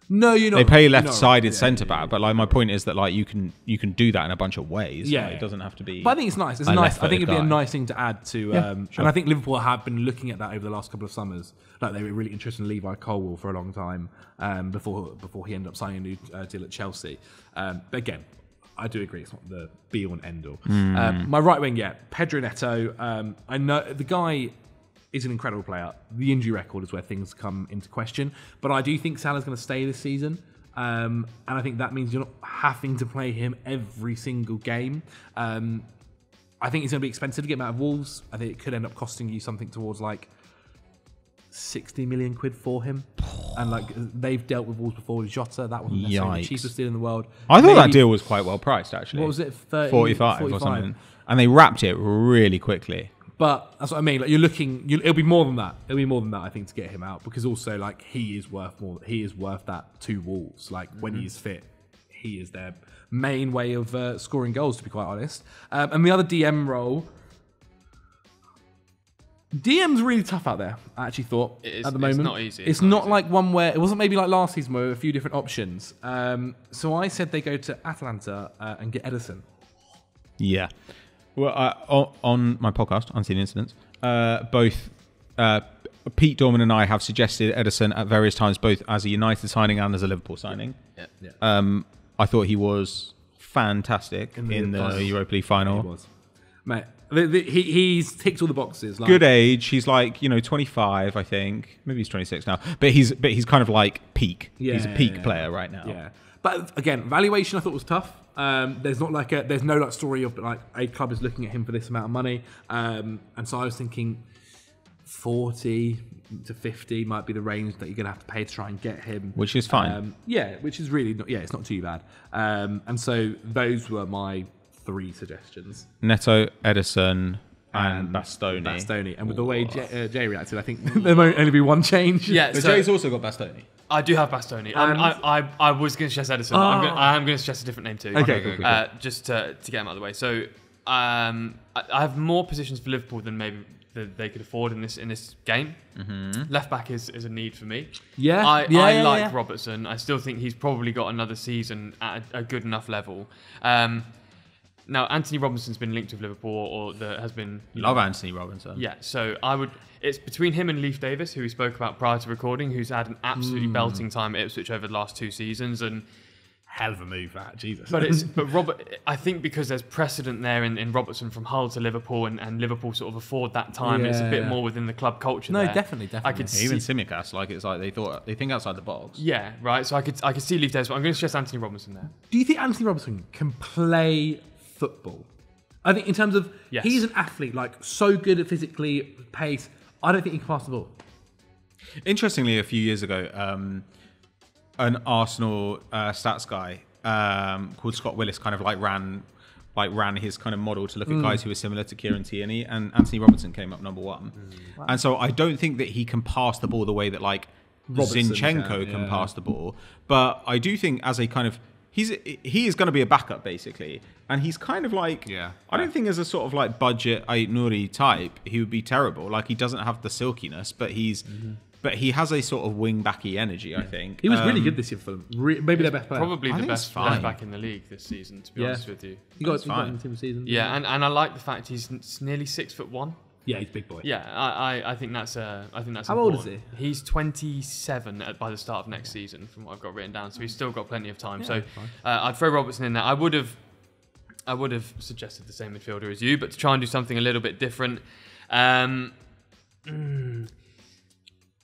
No, you're not. They play left-sided centre back, but like my point is that like you can do that in a bunch of ways. Yeah, like, it doesn't have to be. But I think it's nice. It's nice. I think it'd be a nice thing to add to. And I think Liverpool have been looking at that over the last couple of summers. Like, they were really interested in Levi Colwill for a long time before he ended up signing a new deal at Chelsea. But again, I do agree it's not the be all and end all. My right wing, Pedro Neto. I know the guy is an incredible player. The injury record is where things come into question. But I do think Salah's going to stay this season. And I think that means you're not having to play him every single game. I think it's going to be expensive to get him out of Wolves. I think it could end up costing you something towards like 60 million quid for him. And like, they've dealt with Wolves before with Jota. That wasn't necessarily the cheapest deal in the world. I thought that deal was quite well priced, actually. What was it? 45 or something. And they wrapped it really quickly. But that's what I mean. Like, it'll be more than that. It'll be more than that, I think, to get him out, because also like he is worth more. He is worth that to Wolves. Like, when he's fit, he is their main way of scoring goals, to be quite honest. And the other DM role, DM's really tough out there. I actually thought at the moment it's not easy. It's not like one where it wasn't maybe like last season where there were a few different options. So I said they go to Atalanta and get Ederson. Yeah. Well, on my podcast, Unseen Incidents, both Pete Dorman and I have suggested Ederson at various times, both as a United signing and as a Liverpool signing. Yeah. I thought he was fantastic in the Europa League final. He was. Mate, he's ticked all the boxes. Like, good age. He's like 25, I think. Maybe he's 26 now. But he's kind of like peak. He's a peak player right now. Yeah. But again, valuation I thought was tough. There's no story of like a club is looking at him for this amount of money, and so I was thinking 40 to 50 might be the range that you're going to have to pay to try and get him, which is fine. Which is really not, it's not too bad. And so those were my 3 suggestions: Neto, Ederson, and Bastoni. And with the way Jay reacted, I think there might only be one change. Yeah, so Jay's also got Bastoni. I do have Bastoni. I was going to suggest Ederson. I am going to suggest a different name too. Okay, cool. Just to get him out of the way. So I have more positions for Liverpool than maybe they could afford in this game. Mm-hmm. Left back is a need for me. I like Robertson. I still think he's probably got another season at a good enough level. Now, Anthony Robinson's been linked with Liverpool, or has been... Love Anthony Robinson. Yeah, so it's between him and Leif Davis, who we spoke about prior to recording, who's had an absolutely belting time at Ipswich over the last 2 seasons, and... Hell of a move, that, Jesus. But I think because there's precedent there in Robertson from Hull to Liverpool, and Liverpool sort of afford that time, it's a bit more within the club culture there. Definitely. I could even Tsimikas, like it's like they think outside the box. Yeah, right. So I could see Leif Davis, but I'm going to suggest Anthony Robinson there. Do you think Anthony Robinson can play football? I think in terms of he's an athlete, like so good at physically pace. I don't think he can pass the ball. Interestingly, a few years ago, an Arsenal stats guy called Scott Willis kind of ran his kind of model to look at guys who were similar to Kieran Tierney, and Anthony Robinson came up number 1. Wow. And so I don't think that he can pass the ball the way that like Zinchenko can pass the ball, but I do think as a kind of he is going to be a backup basically, and he's kind of like I don't think as a sort of like budget Ait Nouri type he would be terrible. Like, he doesn't have the silkiness, but but he has a sort of wing-backy energy, I think. He was really good this year for them. Maybe their best player. Probably the best left back in the league this season, to be honest with you. He got him team season. Yeah, and I like the fact he's nearly 6'1". Yeah, he's a big boy. Yeah, I think that's How old is he? He's 27 by the start of next season, from what I've got written down. So he's still got plenty of time. So I'd throw Robertson in there. I would have suggested the same midfielder as you, but to try and do something a little bit different.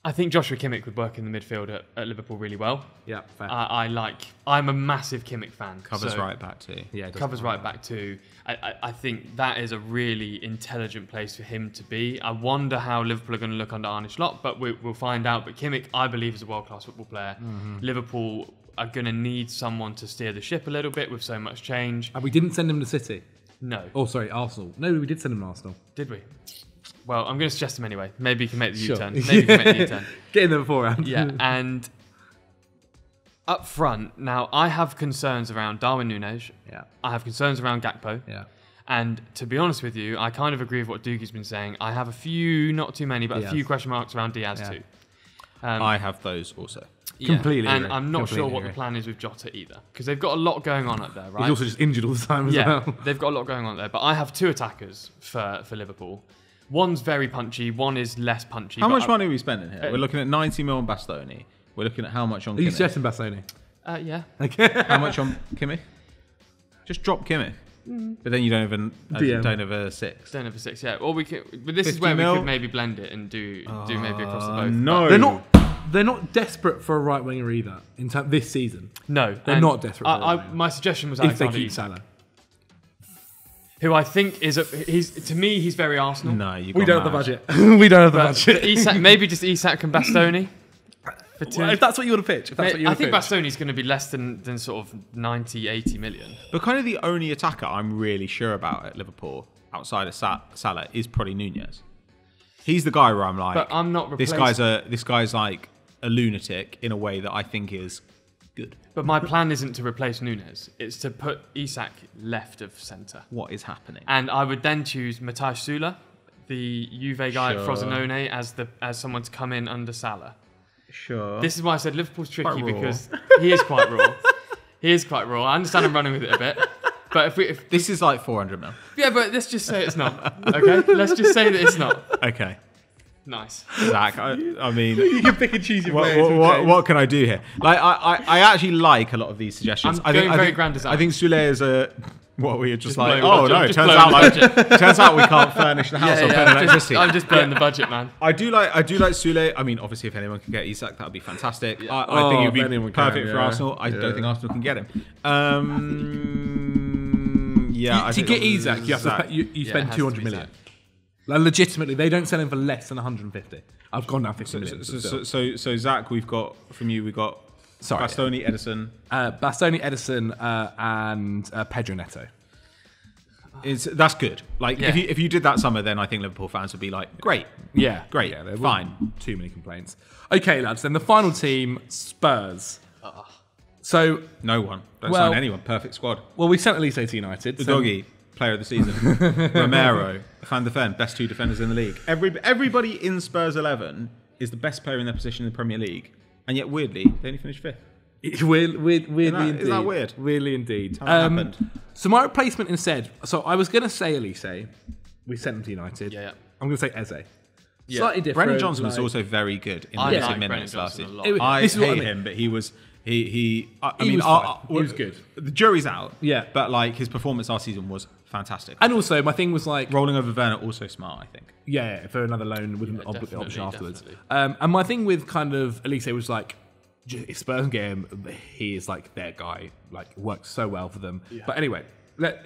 I think Joshua Kimmich would work in the midfield at Liverpool really well. Yeah, fair. I'm a massive Kimmich fan. Covers right back too. Yeah, covers right back too. I think that is a really intelligent place for him to be. I wonder how Liverpool are going to look under Arne Slot, but we'll find out. But Kimmich, I believe, is a world-class football player. Liverpool are going to need someone to steer the ship a little bit with so much change. And we didn't send him to City. No. Oh, sorry, Arsenal. No, we did send him to Arsenal. Did we? Well, I'm going to suggest him anyway. Maybe you can make the Sure. U-turn. Maybe you can make the U-turn. Get in there beforehand. Yeah, and up front, now I have concerns around Darwin Núñez. Yeah. I have concerns around Gakpo. Yeah. And to be honest with you, I kind of agree with what Doogie's been saying. I have a few, not too many, but a few question marks around Diaz too. I have those also. Completely And agree. I'm not sure Completely what agree. the plan is with Jota either, because they've got a lot going on up there, right? He's also just injured all the time as well. They've got a lot going on there. But I have two attackers for Liverpool. One's very punchy, one is less punchy. How much money are we spending here? We're looking at 90 mil on Bastoni. We're looking at how much on Are you Kimmich? suggesting Bastoni? Yeah. How much on Kimmich? Just drop Kimmich. But then you don't have a six. Don't have a six, yeah. Or we could, but this is 50 where mil? we could maybe blend it and do maybe across the both. No. They're not desperate for a right winger either this season. No, They're not desperate for a right winger. My suggestion was If they Alexander keep Isak, Salah. who I think is to me he's very Arsenal. No, you. We don't have the budget. We don't have the But budget. Isak, maybe just Isak and Bastoni. For two. Well, if that's what you want to pitch. If that's what you I want to think pitch. Bastoni's going to be less than sort of 90, 80 million. But kind of the only attacker I'm really sure about at Liverpool outside of Salah is probably Núñez. He's the guy where I'm like, But I'm not this replacing. guy's like a lunatic in a way that I think is good. But my plan isn't to replace Núñez. It's to put Isak left of centre. What is happening? And I would then choose Matthijs Süle, the Juve guy at Sure. Frosinone, as someone to come in under Salah. Sure. This is why I said Liverpool's tricky Quite raw. because he is quite raw. He is quite raw. I understand I'm running with it a bit. But if This is like 400 mil. yeah, but let's just say it's not. Okay? Let's just say that it's not. Okay. Nice. Zach, I mean, You can pick and choose your players. what can I do here? Like, I actually like a lot of these suggestions. I'm going very grand design. I think Soulé is a. What were you just like? blow Oh the no! budget, Turns out we can't furnish the house or burn electricity. I'm just burning the budget, man. I do like Soulé. I mean, obviously, if anyone can get Isak, that would be fantastic. Yeah. I think if he'd be anyone perfect can, for yeah. Arsenal. I don't think Arsenal can get him. I To think get Isak, you have to Zach. pay, you it spend has to 200 be million. Zach. Like, legitimately, they don't sell him for less than 150. I've gone down 50 million. So Zach, we've got from you. We've got Sorry. Bastoni, Edison. Bastoni, Edison, and Pedro Neto. That's good. Like Yeah. if you did that summer, then I think Liverpool fans would be like, great. Yeah. Great. Yeah, there Fine. weren't too many complaints. Okay, lads. Then the final team, Spurs. So, No one. Don't Well- sign anyone. Perfect squad. well, we sent Elise to United. The so- doggy, player of the season. Romero, Van de Ven, best two defenders in the league. Everybody in Spurs 11 is the best player in their position in the Premier League, and yet weirdly they only finished fifth. Weirdly indeed. Is that weird? Weirdly indeed. How it happened? So my replacement instead. So I was going to say Elise. We sent him to United. Yeah. I'm going to say Eze. Yeah. Slightly different. Brennan Johnson was like- also very good in I limited like minutes Brennan last Johnson season. a lot. I This is what I hate mean. him, but he was. I He mean, was fine. He was good. The jury's out. Yeah. but like his performance last season was fantastic. And also, my thing was like, Rolling over Werner also smart, I think. yeah, for another loan with an definitely, option afterwards. definitely. And my thing with kind of Elise was like, if Spurs can get him, he is like their guy. Like, works so well for them. Yeah. But anyway,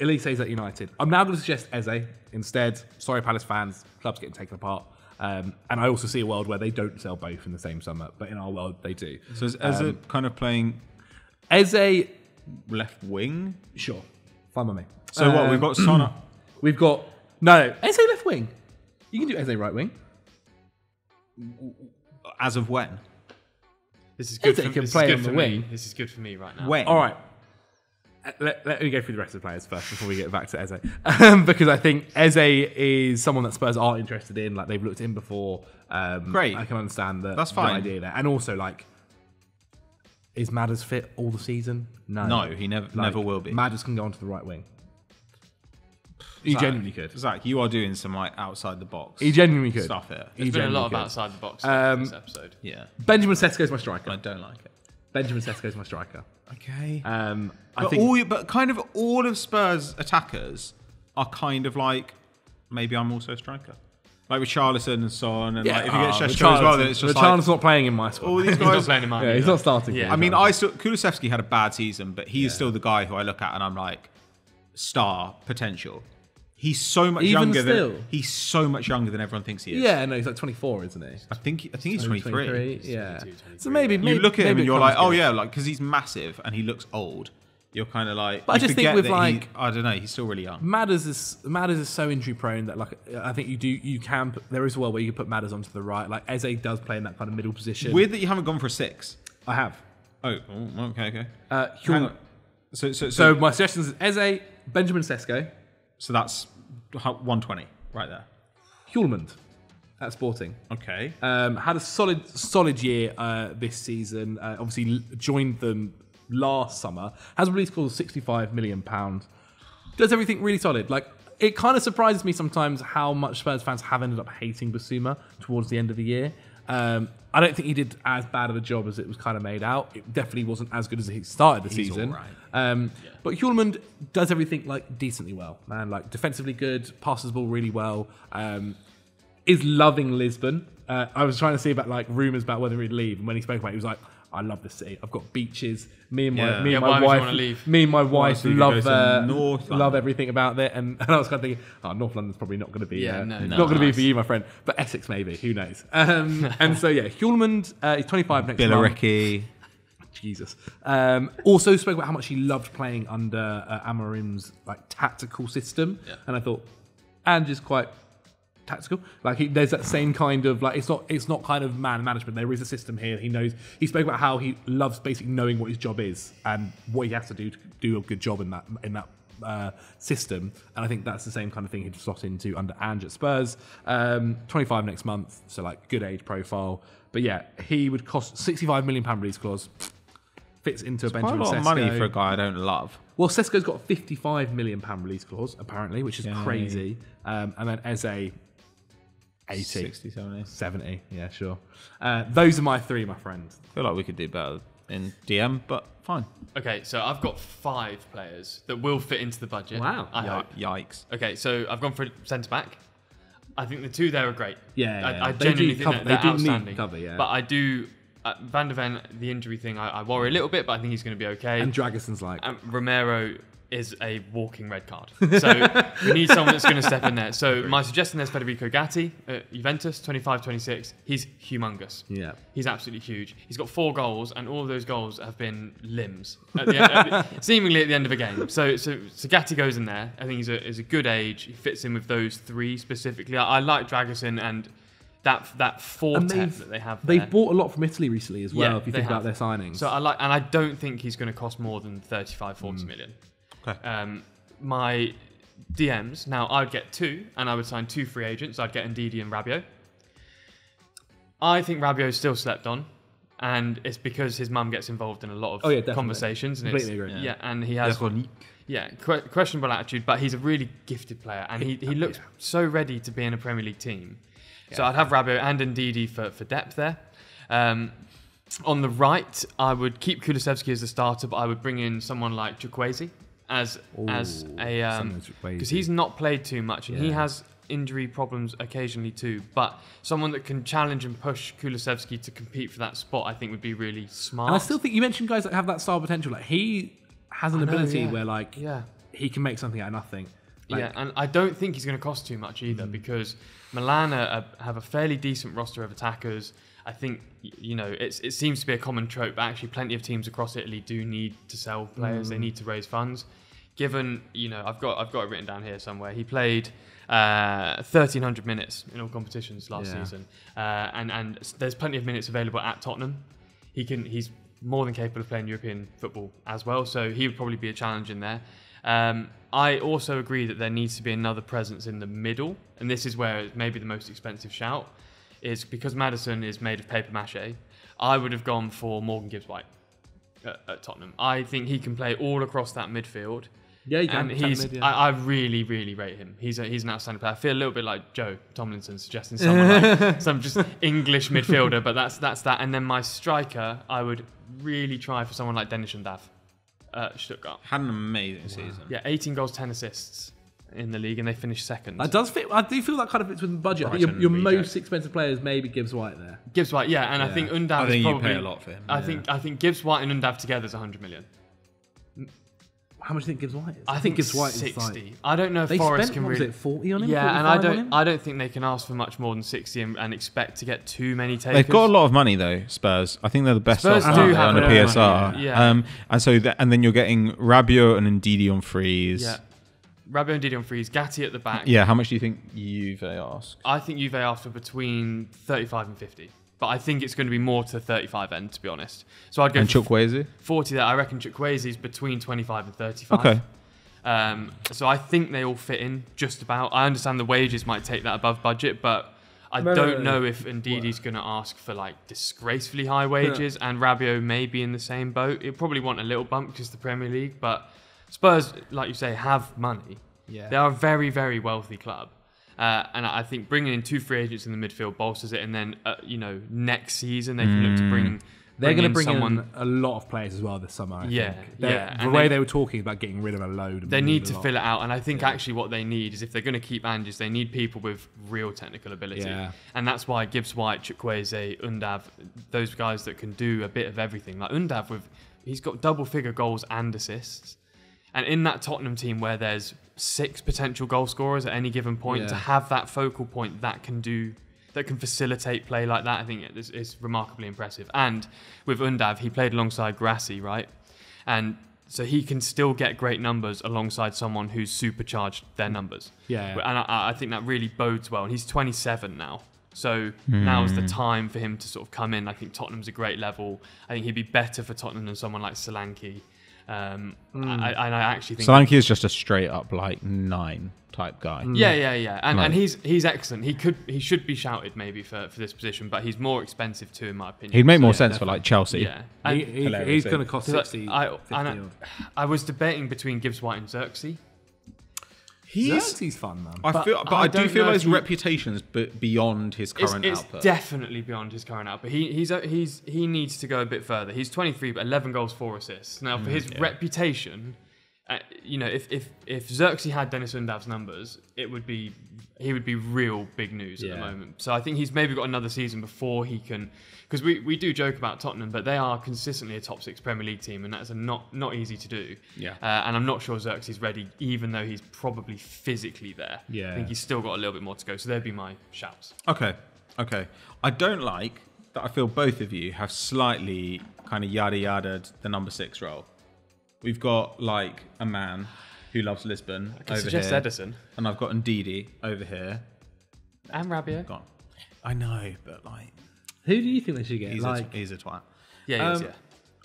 Elise's at United. I'm now going to suggest Eze instead. Sorry, Palace fans, club's getting taken apart. And I also see a world where they don't sell both in the same summer, but in our world they do. So is Eze kind of playing Eze, left wing? sure, fine with me. So what we've got Son. We've got no Eze left wing. You can do Eze right wing. As of when? This is good Eze for, can this play is good on for the me. wing. This is good for me right now. When? All right. Let me go through the rest of the players first before we get back to Eze. Because I think Eze is someone that Spurs are interested in. Like, they've looked in before. Great. I can understand That's the fine. idea there. And also, like, is Madders fit all the season? No. No, he never will be. Madders can go onto the right wing. He genuinely could. Zach, you are doing some like outside the box. He genuinely could. Stuff here. There's been a lot of outside the box stuff in this episode. Yeah. Benjamin Sesko's my striker. I don't like it. Benjamin Sesko's my striker. Okay. I think But kind of all of Spurs attackers are kind of like, maybe I'm also a striker. Like with Charlison and Son, and like if you get Sheshko as well, then it's just like... Richarlison's not playing in my squad. All these He's not guys... playing in mine. Yeah, he's not starting. Yeah. I mean, Kulusevski had a bad season, but he is still the guy who I look at and I'm like, star potential. He's so much younger than everyone thinks he is. Yeah, no, he's like 24, isn't he? I think he's 23. Yeah. 22, So maybe You look at him maybe and it you're comes like, oh good. yeah, like because he's massive and he looks old. You're kind of like, But I you just think forget with that like, I don't know, he's still really young. Madders is so injury prone that like I think there is a world where you can put Madders onto the right. Like Eze does play in that kind of middle position. Weird that you haven't gone for a 6. I have. Oh, okay. Hang on. So my suggestions is Eze, Benjamin Sesko, So that's 120 right there. Hjulmand at Sporting. Okay. Had a solid year this season. Obviously joined them last summer. Has a release clause of £65 million. Does everything really solid. Like it kind of surprises me sometimes how much Spurs fans have ended up hating Basuma towards the end of the year. I don't think he did as bad of a job as it was kind of made out. It definitely wasn't as good as he started the season. All right. But Hjulmand does everything like decently well, man. Like defensively good, passes the ball really well. Is loving Lisbon. I was trying to see about like rumours about whether he'd leave, and when he spoke about it, he was like, "I love this city. I've got beaches. Me and my wife love everything about it." And I was kind of thinking, "Oh, North London's probably not going to be not going to be for you, my friend." But Essex maybe. Who knows? And so yeah, Hjulmand, he's 25 next month. Billericay. Jesus. Also spoke about how much he loved playing under Amorim's like tactical system, and I thought, and just quite tactical. Like there's that same kind of like it's not kind of man management. There is a system here. He knows. He spoke about how he loves basically knowing what his job is and what he has to do a good job in that system. And I think that's the same kind of thing he'd slot into under Ange at Spurs. 25 next month, so like good age profile. But yeah, he would cost £65 million release clause. Fits into a Benjamin Sesko. Quite a lot of money for a guy I don't love. Well, Sesko's got a £55 million release clause, apparently, which is crazy. And then Eze, 80. 60, 70. 70, yeah, sure. Those are my three, my friend. I feel like we could do better in DM, but fine. Okay, so I've got 5 players that will fit into the budget. Wow. I hope. Yikes. Okay, so I've gone for centre-back. I think the 2 there are great. Yeah. I genuinely think they're outstanding. Need cover, yeah. But I do... Van der Ven, the injury thing, I worry a little bit, but I think he's going to be okay. And Dragison's like... Romero is a walking red card. So we need someone that's going to step in there. So my suggestion is Federico Gatti at Juventus, 25-26. He's humongous. Yeah. He's absolutely huge. He's got 4 goals, and all of those goals have been limbs, seemingly at the end of a game. So Gatti goes in there. I think he's a good age. He fits in with those 3 specifically. I like Dragison and... That fortet that they have there. They've bought a lot from Italy recently as well, Yeah, if you think about their signings. So I don't think he's going to cost more than 35-40 million. Okay. My DMs, now I'd get 2, and I would sign 2 free agents. I'd get Ndidi and Rabiot. I think Rabiot's still slept on, and it's because his mum gets involved in a lot of conversations. And completely agree. Yeah, and he has... questionable attitude, but he's a really gifted player, and he looks so ready to be in a Premier League team. So I'd have Rabiot and Ndidi for depth there. On the right, I would keep Kulusevski as the starter, but I would bring in someone like Chukwueze as a because he's not played too much and he has injury problems occasionally too. But someone that can challenge and push Kulusevski to compete for that spot, I think would be really smart. And I still think you mentioned guys that have that style potential. Like he has an ability where like he can make something out of nothing. Like, and I don't think he's going to cost too much either because Milan have a fairly decent roster of attackers. I think, it seems to be a common trope, but actually plenty of teams across Italy do need to sell players. They need to raise funds. Given, I've got it written down here somewhere. He played 1,300 minutes in all competitions last season. And there's plenty of minutes available at Tottenham. He's more than capable of playing European football as well, so he would probably be a challenge in there. I also agree that there needs to be another presence in the middle, and this is where it's maybe the most expensive shout, is because Maddison is made of paper mache. I would have gone for Morgan Gibbs-White at Tottenham. I think he can play all across that midfield. Yeah, you can. And I really, really rate him. He's an outstanding player. I feel a little bit like Joe Tomlinson suggesting someone like some just English midfielder, but that's that. And then my striker, I would really try for someone like Dennis Undav, Stuttgart. Had an amazing season. Yeah, 18 goals, 10 assists in the league, and they finished second. That does fit. I do feel that kind of fits with the budget. I think your most expensive player is maybe Gibbs White there. Gibbs White, yeah, and I think Undav. I think is probably, you pay a lot for him. I think Gibbs White and Undav together is 100 million. How much do you think Gibbs White is? I think Gibbs White 60. Is like, I don't know if they Forest spent, can really. Was it 40 on him? Yeah, and I don't think they can ask for much more than 60 and expect to get too many takers. They've got a lot of money though. Spurs. I think they're the best Spurs off do have on the PSR. money, yeah. And so and then you're getting Rabiot and Ndidi on freeze. Yeah. Rabiot and Ndidi on freeze. Gatti at the back. Yeah. How much do you think Juve ask? I think Juve asked for between 35 and 50. But I think it's going to be more to the 35 end, to be honest. So I'd go and Chukwueze? 40 there. I reckon Chukwueze's between 25 and 35. Okay. So I think they all fit in just about. I understand the wages might take that above budget, but I don't know if Ndidi's going to ask for like disgracefully high wages, and Rabiot may be in the same boat. He'll probably want a little bump because the Premier League, but Spurs, like you say, have money. Yeah. They are a very, very wealthy club. And I think bringing in 2 free agents in the midfield bolsters it, and then next season they can look to bring. They're going to bring someone in a lot of players as well this summer. I think. Yeah. The way they were talking about getting rid of a load. They need to fill it out, and I think actually what they need is if they're going to keep Anges, they need people with real technical ability. Yeah. And that's why Gibbs White, Chukwueze, Undav, those guys that can do a bit of everything. Like Undav, he's got double-figure goals and assists. And in that Tottenham team where there's 6 potential goal scorers at any given point, to have that focal point that can facilitate play like that, I think it's remarkably impressive. And with Undav, he played alongside Grassi, right? And so he can still get great numbers alongside someone who's supercharged their numbers. Yeah. And I think that really bodes well. And he's 27 now. So now's the time for him to sort of come in. I think Tottenham's a great level. I think he'd be better for Tottenham than someone like Solanke. I actually think Solanke is just a straight up like 9 type guy. Yeah. And he's excellent. He should be shouted maybe for this position, but he's more expensive too, in my opinion. He'd make more sense for like Chelsea. Yeah, he's going to cost 60. I was debating between Gibbs White and Xerxes. Xerxes fun, man. I do feel his reputation's beyond his current output. It's definitely beyond his current output. He needs to go a bit further. He's 23, but 11 goals, 4 assists. Now, for his reputation, if Xerxes had Dennis Undav's numbers, he would be real big news at the moment. So I think he's maybe got another season before he can, because we do joke about Tottenham, but they are consistently a top 6 Premier League team, and that's not easy to do. Yeah. And I'm not sure Xerxes is ready, even though he's probably physically there. Yeah. I think he's still got a little bit more to go. So there'd be my shouts. Okay. I don't like that. I feel both of you have slightly kind of yada-yada'd the number 6 role. We've got like a man who loves Lisbon over suggest here. Edison. And I've got Ndidi over here. And Rabiot. Gone. I know, but like... Who do you think they should get? He's a twat. Yeah, he is, yeah.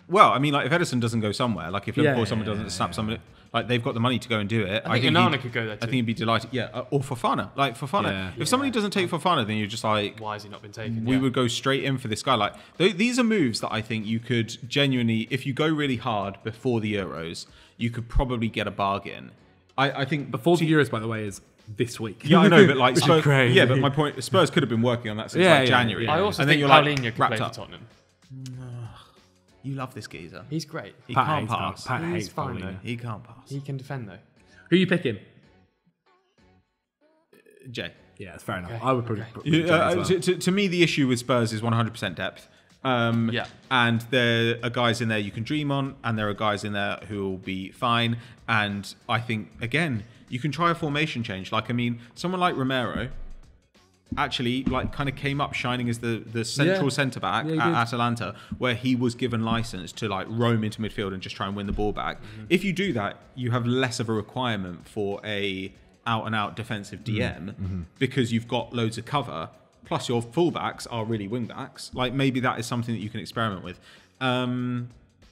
Well, I mean, like if Edison doesn't go somewhere, like if Liverpool someone doesn't snap somebody, like they've got the money to go and do it. I think Onana could go there too. I think he'd be delighted. Yeah, or Fofana. Like Fofana. If somebody doesn't take Fofana, then you're just like, why has he not been taken? We would go straight in for this guy. Like these are moves that I think you could genuinely, if you go really hard before the Euros, you could probably get a bargain. I think before the Euros, by the way, is this week. Yeah, I know, but like Spurs, crazy. Yeah, but my point, Spurs could have been working on that since January. I also and think Paulinho could play for Tottenham. You love this geezer. He's great. He can't pass. He's fine though. He can't pass. He can defend though. Who are you picking? Jay. Yeah, that's fair enough. Okay. I would probably. To me, the issue with Spurs is 100% depth. And there are guys in there you can dream on, and there are guys in there who will be fine. And I think, again, you can try a formation change. Like, I mean, someone like Romero actually like kind of came up shining as the central centre back at Atalanta, where he was given license to like roam into midfield and just try and win the ball back. If you do that, you have less of a requirement for a out and out defensive DM because you've got loads of cover. Plus your fullbacks are really wing backs. Like maybe that is something that you can experiment with.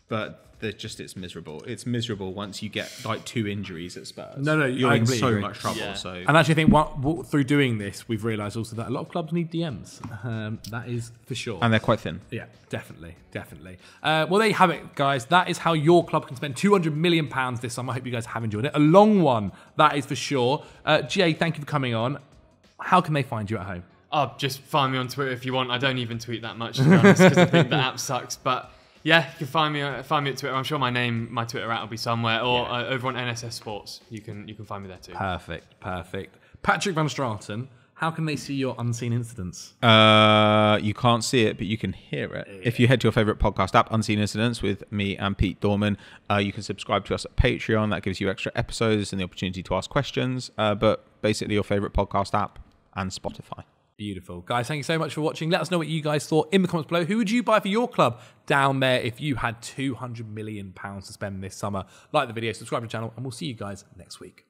but it's miserable. It's miserable once you get like 2 injuries at Spurs. No, you're I in completely so agree. much trouble. Yeah. So, And actually, I think through doing this, we've realised also that a lot of clubs need DMs. That is for sure. and they're quite thin. Yeah, definitely. Well, there you have it, guys. That is how your club can spend £200 million this summer. I hope you guys have enjoyed it. A long one, that is for sure. Jay, thank you for coming on. How can they find you at home? Oh, just find me on Twitter if you want. I don't even tweet that much, to be honest, because I think the app sucks. But yeah, you can find me at Twitter. I'm sure my Twitter at will be somewhere, or over on NSS Sports. You can find me there too. Perfect. Patrick Van Straten, how can they see your unseen incidents? You can't see it, but you can hear it. Yeah. If you head to your favourite podcast app, Unseen Incidents, with me and Pete Dorman, you can subscribe to us at Patreon. That gives you extra episodes and the opportunity to ask questions. But basically, your favourite podcast app and Spotify. Beautiful. Guys, thank you so much for watching. Let us know what you guys thought in the comments below. Who would you buy for your club down there if you had £200 million to spend this summer? Like the video, subscribe to the channel, and we'll see you guys next week.